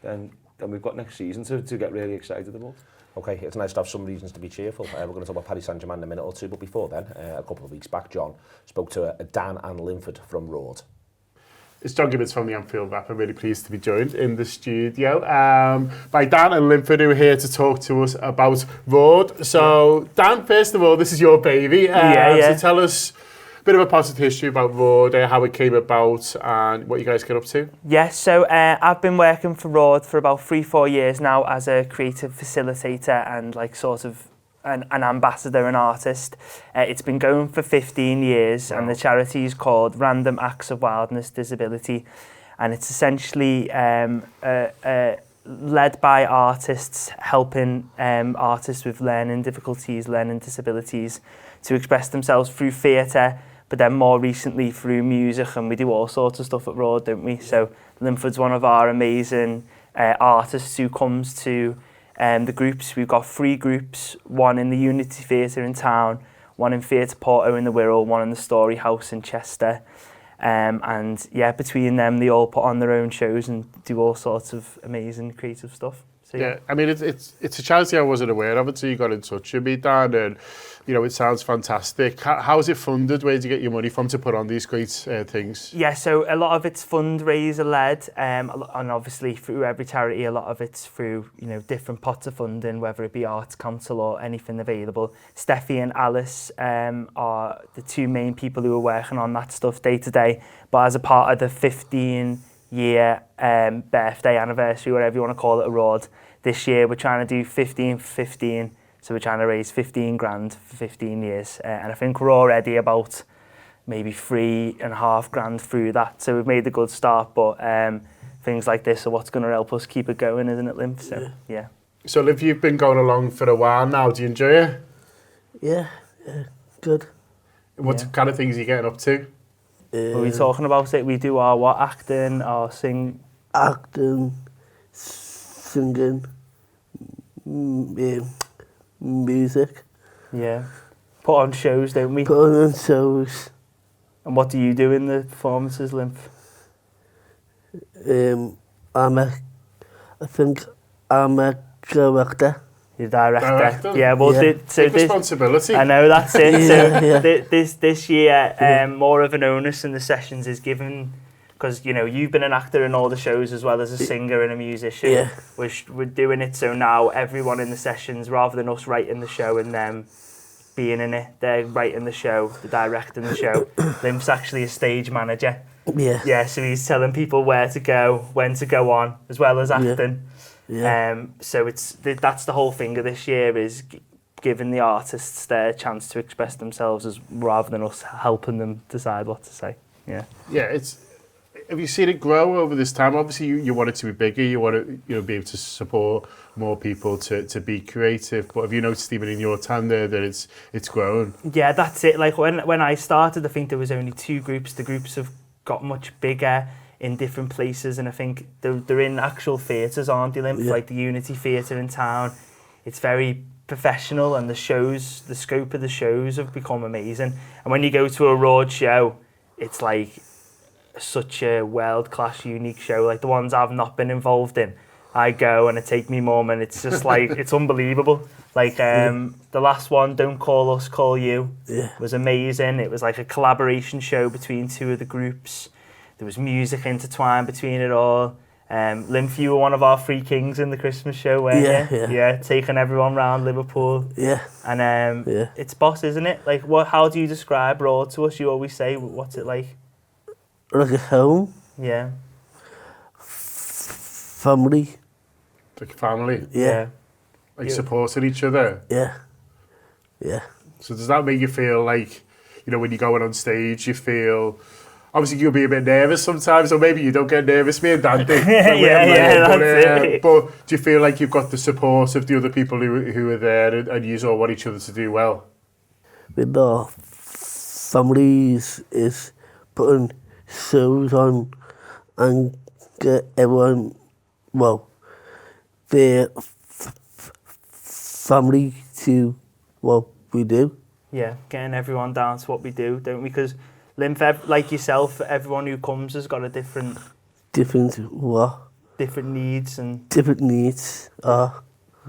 then we've got next season to get really excited about. Okay, it's nice to have some reasons to be cheerful. We're going to talk about Paris Saint-Germain in a minute or two, but before then, a couple of weeks back, John spoke to Dan and Linford from Road. It's John Gibbons from the Anfield Wrap. I'm really pleased to be joined in the studio by Dan and Linford, who are here to talk to us about Road. So, Dan, first of all, this is your baby. So tell us a bit of a positive history about Road, how it came about, and what you guys get up to. Yes, so I've been working for Road for about 3-4 years now as a creative facilitator and like sort of an ambassador and artist. It's been going for 15 years, and the charity is called Random Acts of Wildness Disability, and it's essentially led by artists, helping artists with learning difficulties, learning disabilities to express themselves through theatre, but then more recently through music, and we do all sorts of stuff at Road, don't we? So Linford's one of our amazing artists who comes to the groups. We've got 3 groups, one in the Unity Theatre in town, one in Theatre Porto in the Wirral, one in the Story House in Chester. And yeah, between them, they all put on their own shows and do all sorts of amazing creative stuff. So, yeah, I mean, it's a charity I wasn't aware of until you got in touch with me, Dan, and you know, it sounds fantastic. How is it funded? Where do you get your money from to put on these great things? Yeah, so a lot of it's fundraiser led, and obviously through every charity, a lot of it's through, you know, different pots of funding, whether it be Arts Council or anything available. Steffi and Alice are the 2 main people who are working on that stuff day to day, but as a part of the 15 year birthday, anniversary, whatever you want to call it, award. This year we're trying to do 15 for 15, so we're trying to raise 15 grand for 15 years. And I think we're already about maybe 3.5 grand through that, so we've made a good start, but things like this are what's going to help us keep it going, isn't it, Linf? So, yeah. So, Liv, you've been going along for a while now. Do you enjoy it? Yeah, good. What kind of things are you getting up to? Are we talking about it? We do our acting, our Acting, singing, music. Yeah. Put on shows, don't we? Put on shows. And what do you do in the performances, Linf? I think I'm a director. You're director. Director? Yeah, well, Yeah. Big responsibility. I know, that's it. Yeah, So this year, more of an onus in the sessions is given, because, you know, you've been an actor in all the shows as well as a singer and a musician. Yeah. We're doing it so now everyone in the sessions, rather than us writing the show and them being in it, they're writing the show, they're directing the show. Linf's actually a stage manager. Yeah. Yeah, so he's telling people where to go, when to go on, as well as acting. Yeah. So that's the whole thing of this year, is giving the artists their chance to express themselves, as rather than us helping them decide what to say. Yeah. Yeah, have you seen it grow over this time? Obviously, you want it to be bigger. You want to, be able to support more people to be creative. But have you noticed even in your time there that it's grown? Yeah, that's it. Like when I started, I think there was only 2 groups. The groups have got much bigger in different places, and I think they're in actual theatres, aren't they, Linf? Yeah. Like the Unity Theatre in town. It's very professional, and the scope of the shows have become amazing. And when you go to a road show, it's like such a world-class, unique show. Like the ones I've not been involved in, I go and I take me mum, and it's just like, it's unbelievable. Like the last one, Don't Call Us, Call You, was amazing. It was like a collaboration show between 2 of the groups. There was music intertwined between it all. Linf, you were one of our 3 kings in the Christmas show, weren't you? Yeah, taking everyone round Liverpool. Yeah. And it's boss, isn't it? Like, how do you describe Raw to us? You always say, what's it like? Like a home. Yeah. Family. Like family? Yeah. Like supporting each other? Yeah. Yeah. So does that make you feel like, when you're going on stage, you feel... Obviously, you'll be a bit nervous sometimes, or maybe you don't get nervous. Me and Dan do. But do you feel like you've got the support of the other people who are there, and you all want each other to do well? With our families is putting shows on and get everyone, their family to what we do. Yeah, getting everyone down to what we do, don't we? Because Linf, like yourself, everyone who comes has got a different what? Different needs and... Different needs,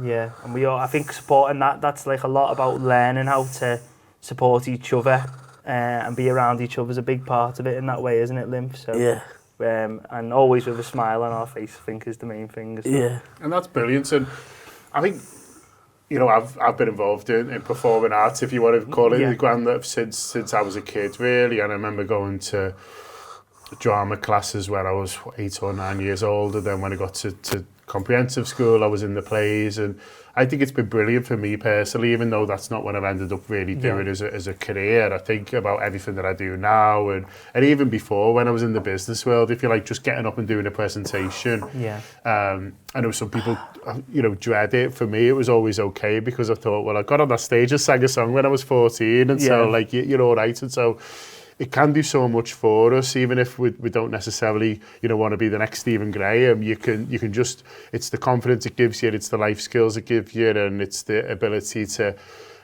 Yeah, and we all, I think supporting that's like a lot about learning how to support each other and be around each other is a big part of it in that way, isn't it, Linf? So, yeah. And always with a smile on our face, I think, is the main thing. Yeah. And that's brilliant. And I think, I've been involved in performing arts, if you want to call it, the ground since I was a kid, really. And I remember going to drama classes when I was 8 or 9 years old, and then when I got to comprehensive school, I was in the plays, and I think it's been brilliant for me personally, even though that's not what I've ended up really doing as a career. I think about everything that I do now, and even before when I was in the business world, if you like, just getting up and doing a presentation. I know some people, dread it. For me, it was always okay, because I thought, well, I got on that stage and sang a song when I was 14, and so like you're all right, and so it can do so much for us, even if we don't necessarily, want to be the next Stephen Graham. You can just, it's the confidence it gives you, it's the life skills it gives you, and it's the ability to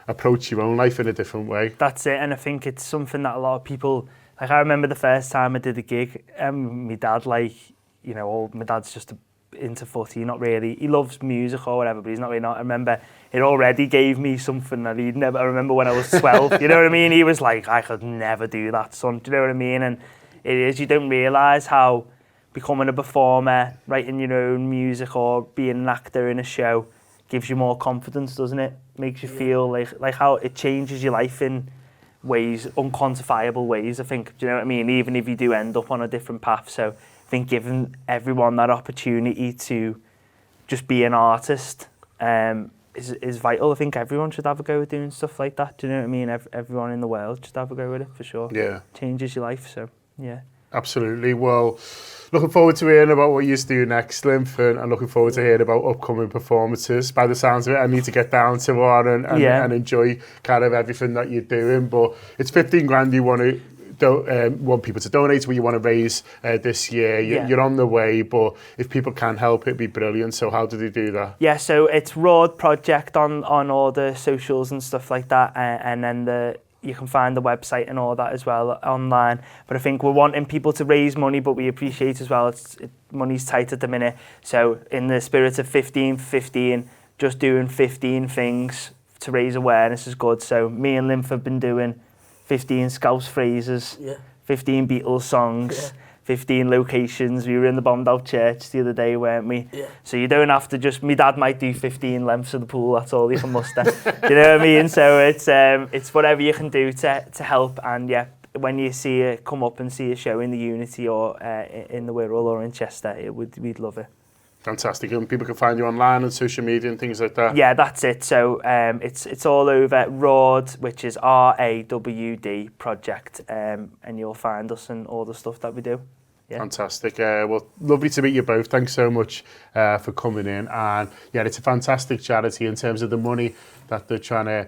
approach your own life in a different way. That's it, and I think it's something that a lot of people, like I remember the first time I did a gig, my dad, my dad's just into footy, not really, he loves music or whatever, but he's not really I remember it already gave me something that he'd never, I remember when I was 12, you know what I mean? He was like, I could never do that, son, do you know what I mean? And it is, you don't realise how becoming a performer, writing your own music or being an actor in a show gives you more confidence, doesn't it? Makes you feel like how it changes your life in ways, unquantifiable ways, I think, do you know what I mean? Even if you do end up on a different path, so think giving everyone that opportunity to just be an artist is vital. I think everyone should have a go at doing stuff like that. Do you know what I mean? Everyone in the world should have a go with it, for sure. Yeah. Changes your life, so, yeah. Absolutely. Well, looking forward to hearing about what you do next, Linford, and looking forward to hearing about upcoming performances. By the sounds of it, I need to get down to one and enjoy kind of everything that you're doing. But it's 15 grand you want people to donate, what you want to raise this year. You're on the way, but if people can help, it'd be brilliant. So how do they do that? Yeah, so it's Road Project on all the socials and stuff like that, and then you can find the website and all that as well online. But I think we're wanting people to raise money, but we appreciate as well money's tight at the minute. So in the spirit of 15 for 15, just doing 15 things to raise awareness is good. So me and Linford have been doing 15 Scouse phrases, 15 Beatles songs, 15 locations. We were in the bombed out church the other day, weren't we? Yeah. So you don't have to just, my dad might do 15 lengths of the pool, that's all you can muster. Do you know what I mean? So it's whatever you can do to help. And yeah, when you see it come up and see a show in the Unity or in the Wirral or in Chester, we'd love it. Fantastic. And people can find you online and social media and things like that? Yeah, that's it. So it's all over RAWD, which is RAWD Project, and you'll find us and all the stuff that we do. Yeah. Fantastic. Well, lovely to meet you both. Thanks so much for coming in. And yeah, it's a fantastic charity in terms of the money that they're trying to,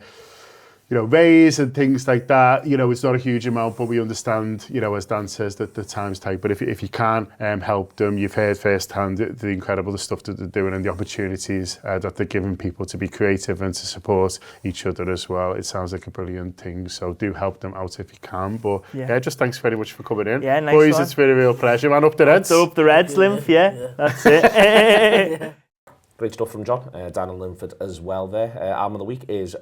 raise and things like that. It's not a huge amount, but we understand, as Dan says, that the time's tight. But if you can help them, you've heard firsthand the incredible stuff that they're doing and the opportunities that they're giving people to be creative and to support each other as well. It sounds like a brilliant thing. So do help them out if you can. But yeah, just thanks very much for coming in. Yeah, nice Boys, one. it's been a real pleasure. Man, up the Reds. Up the Reds, Lymph, that's it. Great stuff from John, Dan and Linford as well there. Album of the week is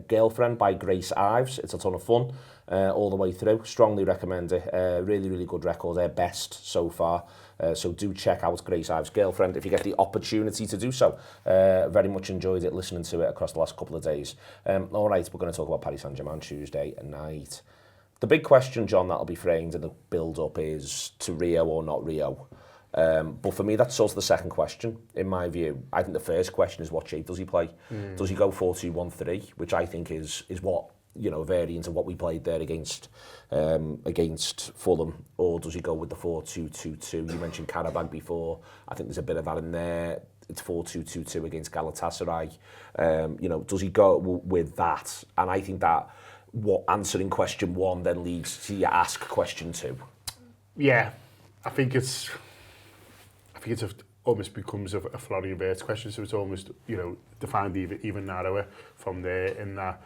Girlfriend by Grace Ives. It's a ton of fun all the way through. Strongly recommend it. Really, really good record. Their best so far. So do check out Grace Ives' Girlfriend if you get the opportunity to do so. Very much enjoyed it, listening to it across the last couple of days. All right, we're going to talk about Paris Saint-Germain Tuesday night. The big question, John, that'll be framed in the build-up is to Rio or not Rio. But for me, that's sort of the second question, in my view. I think the first question is what shape does he play? Does he go 4-2-1-3, which I think is what, a variant of what we played there against Fulham, or does he go with the 4-2-2-2? You mentioned Karabag before. I think there's a bit of that in there. It's 4-2-2-2 against Galatasaray. Does he go with that? And I think that answering question one then leads to you ask question two. Yeah, I think it's almost becomes a Florian Wirtz question, so it's almost, defined even narrower from there, in that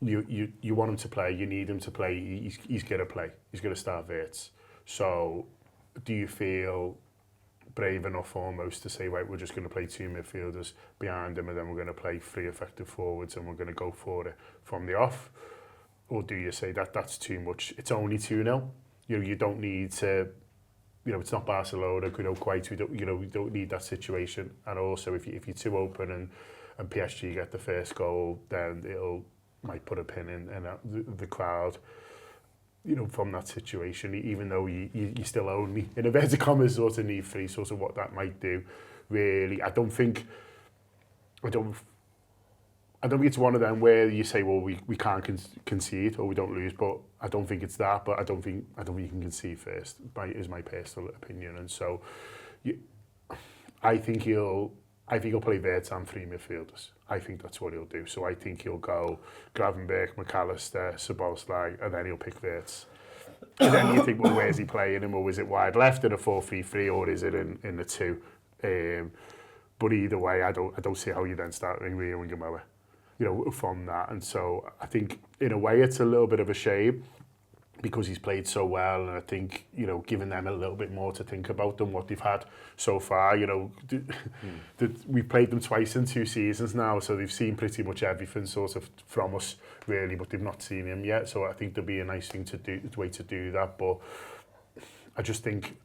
you want him to play, you need him to play, he's going to play, he's going to start Wirtz. So do you feel brave enough almost to say, right, we're just going to play two midfielders behind him and then we're going to play three effective forwards and we're going to go for it from the off? Or do you say that's too much, it's only 2-0, you don't need to... it's not Barcelona, quite. We don't need that situation. And also, if you're too open and PSG get the first goal, then might put a pin in the crowd. From that situation, even though you still only, in inverted commas, sort of need three. Sort of what that might do. Really, I don't think it's one of them where you say, well, we can't concede or we don't lose, but I don't think it's that. But I don't think you can concede first. Is my personal opinion, and so I think he'll play Wirtz and three midfielders. I think that's what he'll do. So I think he'll go Gravenberch, McAllister, Szoboszlai, and then he'll pick Wirtz. And then you think, well, where's he playing him? Or is it wide left in a 4-3-3, or is it in the two? But either way, I don't see how you then start Rio Ngumoha. From that. And so I think in a way it's a little bit of a shame because he's played so well, and I think, giving them a little bit more to think about than what they've had so far. We've played them twice in 2 seasons now, so they've seen pretty much everything sort of from us, really, but they've not seen him yet. So I think there'll be a nice way to do that. But I just think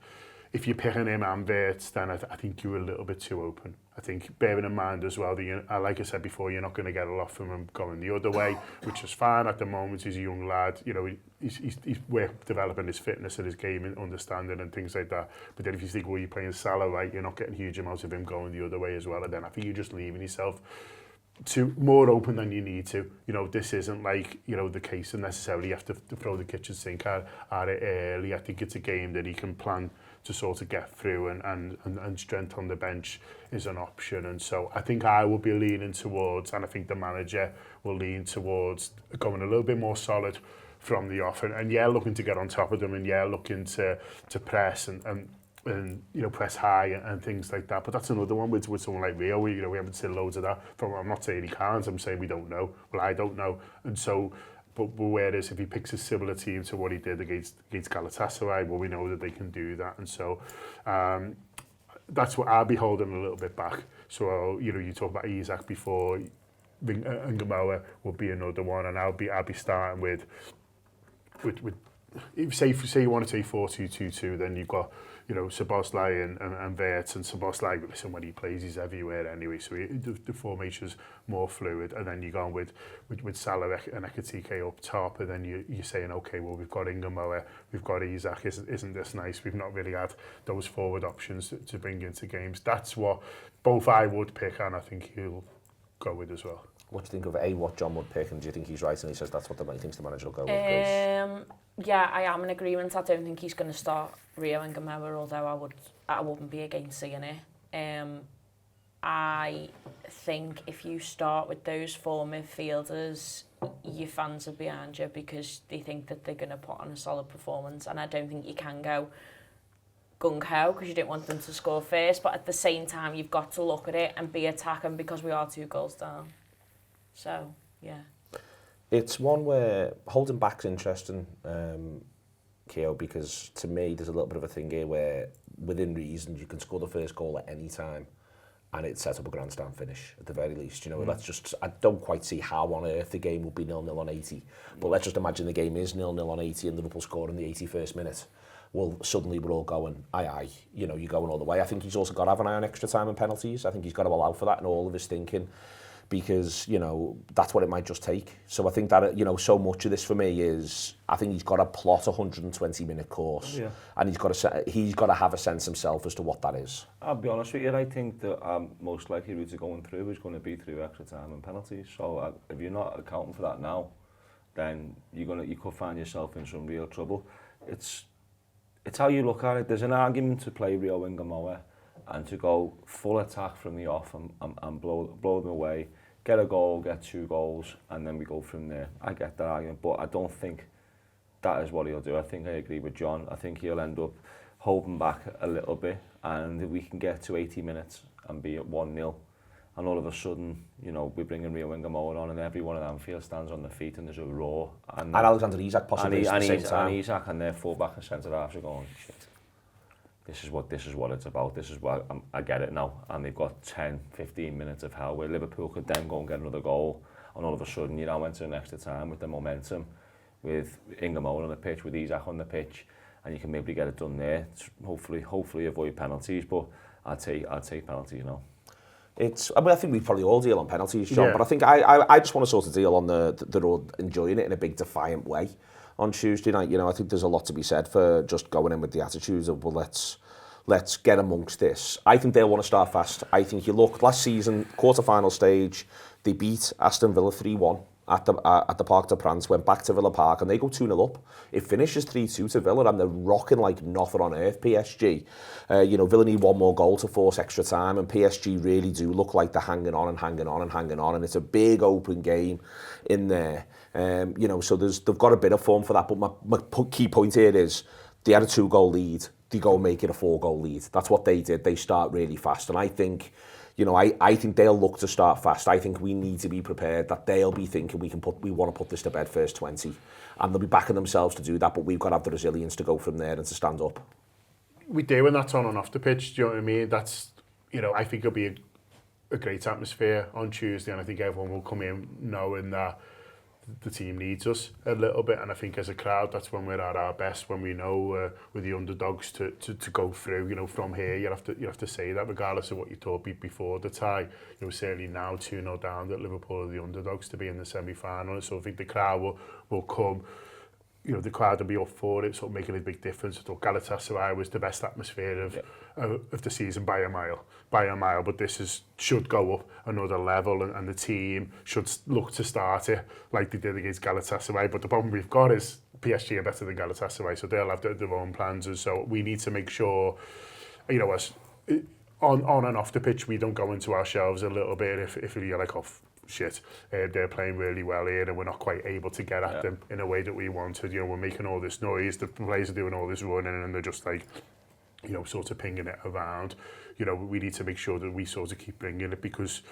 if you're picking him and Wirtz, then I think you're a little bit too open. I think, bearing in mind as well, that like I said before, you're not going to get a lot from him going the other way, which is fine at the moment. He's a young lad, you know, he's developing his fitness and his game and understanding and things like that. But then if you think, well, you're playing Salah, right, you're not getting huge amounts of him going the other way as well. And then I think you're just leaving yourself too more open than you need to. You know, this isn't like, you know, the case and necessarily you have to throw the kitchen sink at it early. I think it's a game that he can plan to sort of get through, and strength on the bench is an option. And so I think I will be leaning towards, and I think the manager will lean towards going a little bit more solid from the off, and yeah, looking to get on top of them, and yeah, looking to press and you know, press high and things like that. But that's another one with someone like Rio. You know, we haven't seen loads of that. I'm not saying he can't, I'm saying we don't know. Well, I don't know. And so, but whereas if he picks a similar team to what he did against Galatasaray, well, we know that they can do that. And so that's what I'll be holding a little bit back. So, you know, you talk about Isaac before, Ngumoha will be another one, and I'll be starting with if say you want to take 4-2-2-2, then you've got, you know, Szoboszlai and Wirtz, and Szoboszlai, listen, when he plays, he's everywhere anyway, so the formation's more fluid, and then you're going with Salah and Ekitike up top, and then you're saying, okay, well, we've got Ngumoha, we've got Isaac, isn't this nice? We've not really had those forward options to bring into games. That's what both I would pick, and I think he'll go with as well. What do you think of what John would pick, and do you think he's right and he says that's what he thinks the manager will go with? Yeah, I am in agreement. I don't think he's going to start Rio Ngumoha, although I wouldn't be against seeing it. I think if you start with those four midfielders, your fans are behind you because they think that they're going to put on a solid performance, and I don't think you can go gung-ho because you don't want them to score first, but at the same time you've got to look at it and be attacking because we are 2 goals down. So, yeah. It's one where holding back's interesting, Keo, because to me there's a little bit of a thing here where within reason you can score the first goal at any time and it sets up a grandstand finish at the very least. You know, I don't quite see how on earth the game will be 0-0 on 80, but let's just imagine the game is 0-0 on 80 and Liverpool score in the 81st minute. Well, suddenly we're all going, aye, you know, you're going all the way. I think he's also got to have an eye on extra time and penalties. I think he's got to allow for that in all of his thinking, because, you know, that's what it might just take. So I think that, you know, so much of this for me is, I think he's got to plot a 120-minute course, and he's got to have a sense himself as to what that is. I'll be honest with you, I think the most likely route of going through is going to be through extra time and penalties. So if you're not accounting for that now, then you could find yourself in some real trouble. It's how you look at it. There's an argument to play Rio Ngumoha and to go full attack from the off and blow them away, get a goal, get 2 goals, and then we go from there. I get that argument, but I don't think that is what he'll do. I think I agree with John. I think he'll end up holding back a little bit, and we can get to 80 minutes and be at 1-0, and all of a sudden, you know, we're bringing Rio Ngumoha on, and everyone at Anfield stands on their feet, and there's a roar. And Alexander Isak possibly at the same time. And Isak and their full-back and centre-halves are going, shit. This is what it's about. This is what I get it now. And they've got 10, 15 minutes of hell where Liverpool could then go and get another goal. And all of a sudden, you now enter an extra time with the momentum, with Ngumoha on the pitch, with Isak on the pitch, and you can maybe get it done there. Hopefully avoid penalties, but I'd take penalties now. I think we probably all deal on penalties, John, but I think I just want to sort of deal on the road, enjoying it in a big defiant way on Tuesday night. You know, I think there's a lot to be said for just going in with the attitude of, well, let's get amongst this. I think they'll want to start fast. I think you look last season, quarter-final stage, they beat Aston Villa 3-1 at the Parc des Princes, went back to Villa Park, and they go 2-0 up. It finishes 3-2 to Villa, and they're rocking like nothing on earth, PSG. You know, Villa need one more goal to force extra time, and PSG really do look like they're hanging on, and it's a big open game in there. You know, so they've got a bit of form for that, but my key point here is they had a 2-goal lead. They go and make it a 4-goal lead. That's what they did. They start really fast, and I think, you know, I think they'll look to start fast. I think we need to be prepared that they'll be thinking we want to put this to bed first 20, and they'll be backing themselves to do that, but we've got to have the resilience to go from there and to stand up. We do when that's on and off the pitch, do you know what I mean? That's, you know, I think it'll be a great atmosphere on Tuesday, and I think everyone will come in knowing that the team needs us a little bit, and I think as a crowd that's when we're at our best, when we know we're the underdogs to go through. You know, from here you have to say that regardless of what you thought before the tie. You know, certainly now 2-0 down that Liverpool are the underdogs to be in the semi-final, so I think the crowd will come. You know, the crowd will be up for it, sort of making a big difference. I thought Galatasaray was the best atmosphere of the season by a mile. But this should go up another level, and the team should look to start it like they did against Galatasaray. But the problem we've got is PSG are better than Galatasaray, so they'll have their own plans. And so we need to make sure, you know, as on and off the pitch, we don't go into ourselves a little bit if you're like, oh, shit, they're playing really well here and we're not quite able to get at them in a way that we wanted. You know, we're making all this noise, the players are doing all this running, and they're just like, you know, sort of pinging it around. You know, we need to make sure that we sort of keep bringing it, because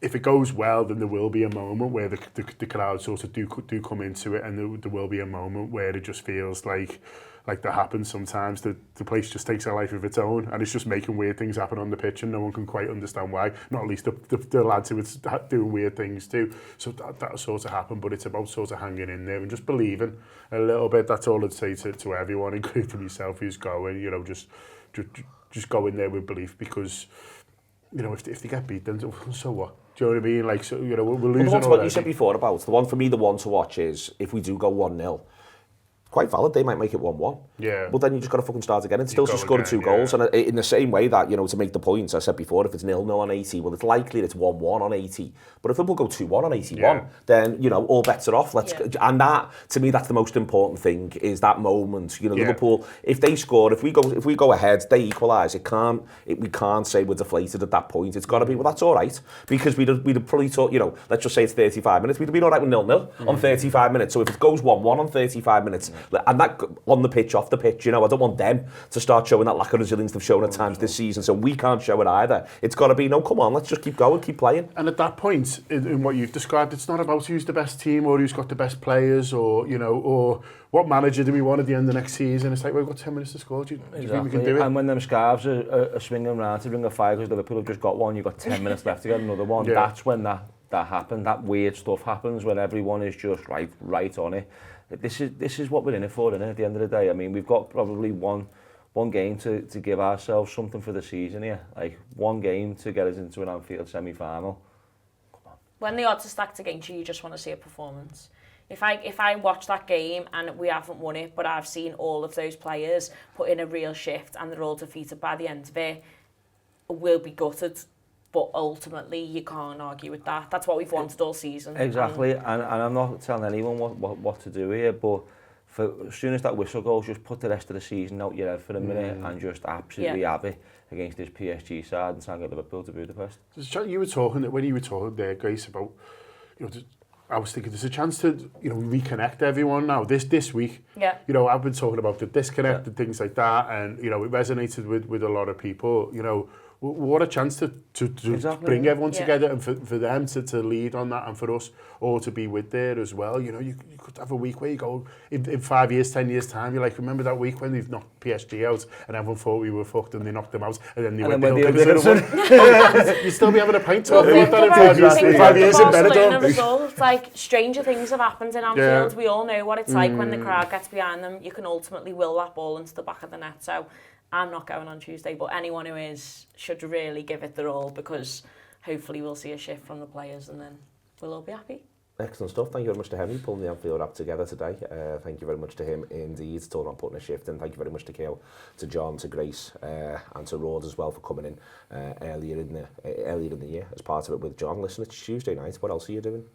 if it goes well, then there will be a moment where the crowd sort of do come into it, and there will be a moment where it just feels like that happens sometimes. The place just takes a life of its own, and it's just making weird things happen on the pitch, and no one can quite understand why. Not least the lads who are doing weird things too. So that'll sort of happen, but it's about sort of hanging in there and just believing a little bit. That's all I'd say to everyone, including yourself who's going. You know, just go in there with belief, because, you know, if they get beaten, so what? Do you know what I mean? Like, so, you know, we're losing already. What you said before about the one for me, the one to watch is if we do go 1-0. Quite valid, they might make it 1-1. Yeah. But then you just got to fucking start again. It's still just scoring 2 goals. Yeah. And in the same way that, you know, to make the points, I said before, if it's 0-0 on 80, well, it's likely that it's 1-1 on 80. But if Liverpool go 2-1 on 81, then, you know, all bets are off. And that, to me, that's the most important thing, is that moment. You know, Liverpool, if they score, if we go ahead, they equalise. We can't say we're deflated at that point. It's got to be, well, that's all right. Because we'd have probably thought, you know, let's just say it's 35 minutes. We'd have been all right with 0-0 on 35 minutes. So if it goes 1-1 on 35 minutes, and that on the pitch, off the pitch, you know, I don't want them to start showing that lack of resilience they've shown at times this season, so we can't show it either. It's got to be, no, come on, let's just keep going, keep playing. And at that point, in what you've described, it's not about who's the best team or who's got the best players, or, you know, or what manager do we want at the end of next season. It's like, we've got 10 minutes to score, do you think we can do it? And when them scarves are swinging around to bring a fire, because Liverpool have just got one, you've got 10 minutes left to get another one. That's when that happens, that weird stuff happens, when everyone is just right on it. This is what we're in it for, isn't it, at the end of the day? I mean, we've got probably one game to give ourselves something for the season here. Like, one game to get us into an Anfield semi-final. Come on. When the odds are stacked against you, you just want to see a performance. If I watch that game and we haven't won it, but I've seen all of those players put in a real shift and they're all defeated by the end of it, we'll be gutted. But ultimately, you can't argue with that. That's what we've wanted all season. Exactly, and I'm not telling anyone what to do here, but as soon as that whistle goes, just put the rest of the season out your head for a minute and just absolutely have it against this PSG side and try and get Liverpool to Budapest. You were talking, when you were talking there, Grace, about, you know, I was thinking there's a chance to, you know, reconnect everyone now this week. Yeah. You know, I've been talking about the disconnect and things like that, and, you know, it resonated with a lot of people. You know, what a chance to bring everyone together, and for them to lead on that, and for us all to be with there as well. You know, you could have a week where you go, in 5 years, 10 years time, you're like, remember that week when they've knocked PSG out and everyone thought we were fucked and they knocked them out, and then they went the you'd still be having a pint talking about that in 5 years in Benidorm. Like, stranger things have happened in Anfield. We all know what it's like when the crowd gets behind them. You can ultimately will that ball into the back of the net. So I'm not going on Tuesday, but anyone who is should really give it their all, because hopefully we'll see a shift from the players and then we'll all be happy. Excellent stuff. Thank you very much to Henry pulling the Anfield Wrap together today. Thank you very much to him indeed, still not putting a shift in. Thank you very much to Kieran, to John, to Grace, and to Rod as well for coming in earlier in the year as part of it with John. Listen, it's Tuesday night. What else are you doing?